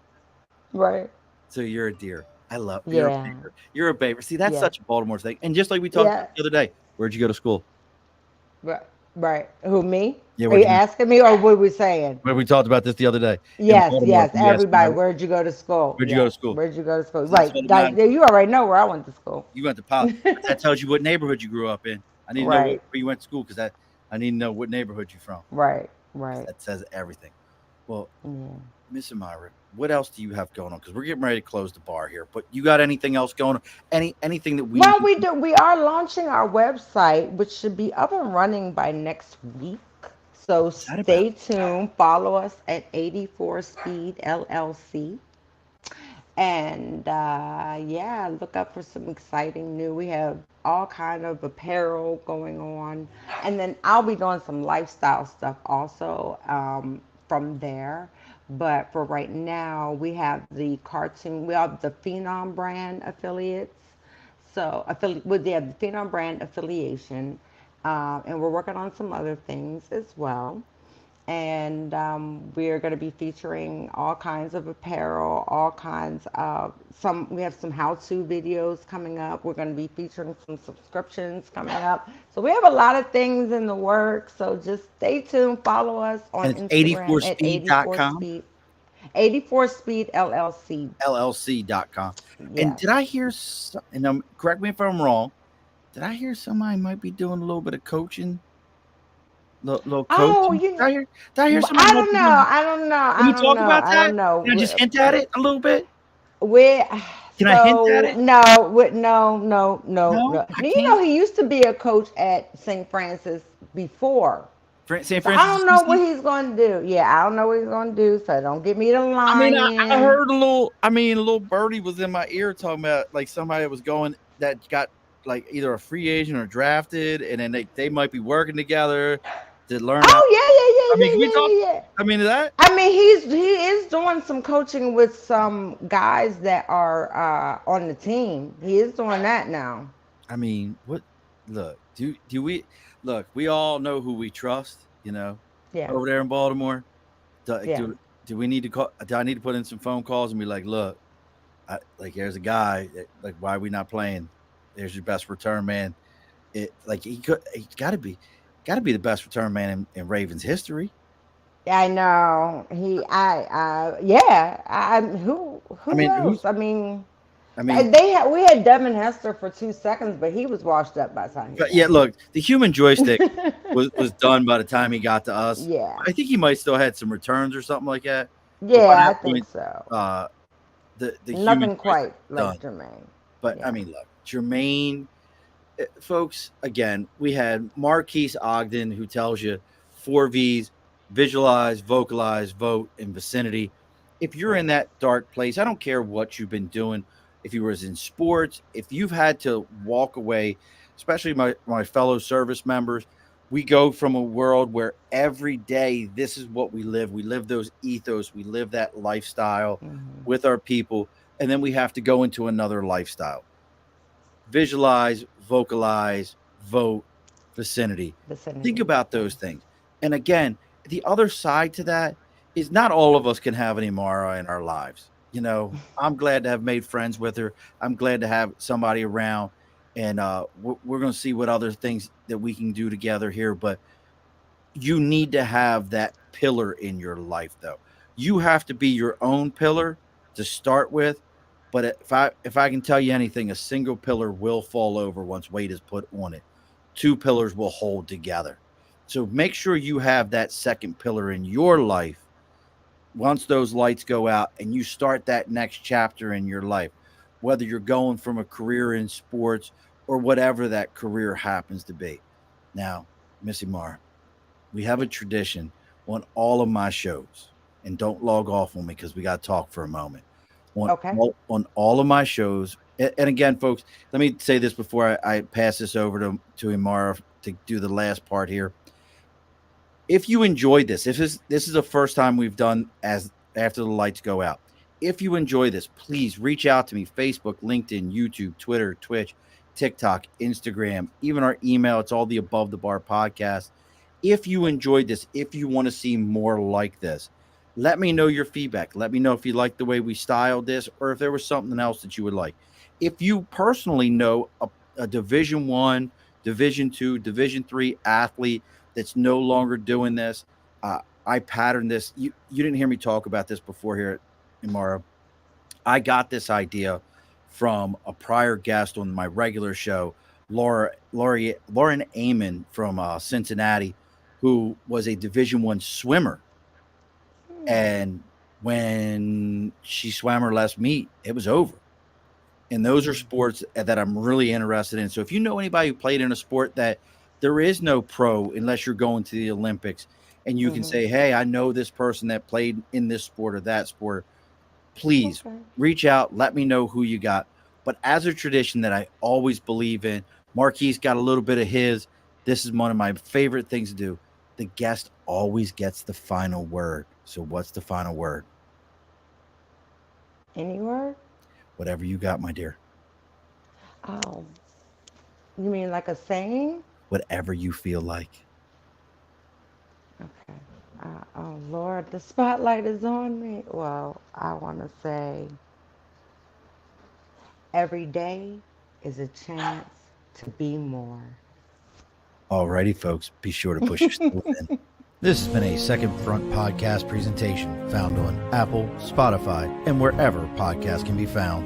Right. So you're a deer. I love you're a Yeah. baber. You're a baber. See, that's Yeah. such a Baltimore thing. And just like we talked Yeah. about the other day, where'd you go to school? Right. Right. Who, me? Yeah, Are where'd you you go? asking me or what we saying? Where we talked about this the other day in Yes, Baltimore. yes. You asked me, Everybody, where'd you go to school? where'd you go to Yes. school? Where'd you go to school? So that's Right. all that Like matters. you already know where I went to school. You went to Pop. But that tells you what neighborhood you grew up in. I need to know Right. where you went to school because I need to know what neighborhood you're from. Right. Right. That says everything. Well, Yeah. Miss Imara, what else do you have going on? Because we're getting ready to close the bar here. But you got anything else going on? Anything that we Well, need? we do. We are launching our website, which should be up and running by next week. So What's that about? stay tuned. Follow us at 84 Speed LLC. And yeah, look up for some exciting new. We have all kind of apparel going on, and then I'll be doing some lifestyle stuff also from there. But for right now, we have the cartoon. We have the Phenom brand affiliates. So we have the Phenom brand affiliation, and we're working on some other things as well. And we're going to be featuring all kinds of apparel, all kinds of some. We have some how-to videos coming up. We're going to be featuring some subscriptions coming up. So we have a lot of things in the works. So just stay tuned. Follow us on And it's Instagram at 84 84speed.com, Speed, 84 Speed LLC. LLC.com. And Yes. did I hear, and correct me if I'm wrong, did I hear somebody might be doing a little bit of coaching? Little Oh, coaching? Did I hear somebody I might don't be know. doing? I don't know. Can I we don't talk know. about I that? don't Can I know. just hint at it a little bit? We Can I hint at so it? no, no, no, no, No, no. I You know, can't. he used to be a coach at St. Francis before, St. so I Francis don't know what CC? he's going to do. Yeah, I don't know what he's going to do. So don't get me to I mean, I lying. heard a little. I mean, a little birdie was in my ear talking about like somebody was going that got like either a free agent or drafted, and then they might be working together to learn how. Oh I mean, can we yeah, talk? yeah, yeah, yeah, yeah. I mean, is that? I mean, he is doing some coaching with some guys that are on the team. He is doing that now. I mean, what? Look, do we look? We all know who we trust. Yeah, Over there in Baltimore. Do yeah. do we need to call? Do I need to put in some phone calls and be like, look, like there's a guy. Like, why are we not playing? There's your best return man. It like he's got to be the best return man in Ravens history. I know yeah. I Who mean, who's? else? I mean, I mean, we had Devin Hester for 2 seconds, but he was washed up by the time he but yeah, got look, the human joystick here. was done by the time he got to us. Yeah, I think he might still had some returns or something like that. But by yeah, I that think point, so. uh, the human Nothing joystick quite was done. like Jermaine. But I Yeah. mean, look, Jermaine, folks. Again, we had Marques Ogden who tells you 4 V's: visualize, vocalize, vote, and vicinity. If you're in Right. that dark place, I don't care what you've been doing. If you was in sports, if you've had to walk away, especially my fellow service members, we go from a world where every day this is what we live. We live those ethos, we live that lifestyle Hmm. with our people, and then we have to go into another lifestyle. Visualize, vocalize, vote, vicinity. Think Vicinity. about Yeah. those things. And again, the other side to that is not all of us can have an Imara in our lives. I'm glad to have made friends with her. I'm glad to have somebody around, and we're going to see what other things that we can do together here. But you need to have that pillar in your life, though. You have to be your own pillar to start with. But if I can tell you anything, a single pillar will fall over once weight is put on it. Two pillars will hold together. So make sure you have that second pillar in your life once those lights go out and you start that next chapter in your life, whether you're going from a career in sports or whatever that career happens to be. Now, Missy Mar, we have a tradition on all of my shows, and don't log off on me because we got to talk for a moment. Okay. On all of my shows, and again, folks, let me say this before I pass this over to Imara to do the last part here. If you enjoyed this, if this is the first time we've done as after the lights go out, if you enjoy this, please reach out to me: Facebook, LinkedIn, YouTube, Twitter, Twitch, TikTok, Instagram, even our email. It's all the Above the Bar podcast. If you enjoyed this, if you want to see more like this, let me know your feedback. Let me know if you like the way we styled this, or if there was something else that you would like. If you personally know a Division One, Division Two, Division Three athlete that's no longer doing this, I patterned this. You didn't hear me talk about this before here at Imara. I got this idea from a prior guest on my regular show, Lauren Amon from Cincinnati, who was a Division One swimmer. And when she swam her last meet, it was over. And those are sports that I'm really interested in. So if you know anybody who played in a sport that there is no pro unless you're going to the Olympics, and you can say, hey, I know this person that played in this sport or that sport, please reach out. Let me know who you got. But as a tradition that I always believe in, Marques got a little bit of his. This is one of my favorite things to do. The guest always gets the final word. So what's the final word? Any word? Whatever you got, my dear. Oh, you mean like a saying? Whatever you feel like. Okay. Oh, Lord, the spotlight is on me. Well, I want to say every day is a chance to be more. Alrighty, folks, be sure to push yourself in. This has been a Second Front podcast presentation found on Apple, Spotify, and wherever podcasts can be found.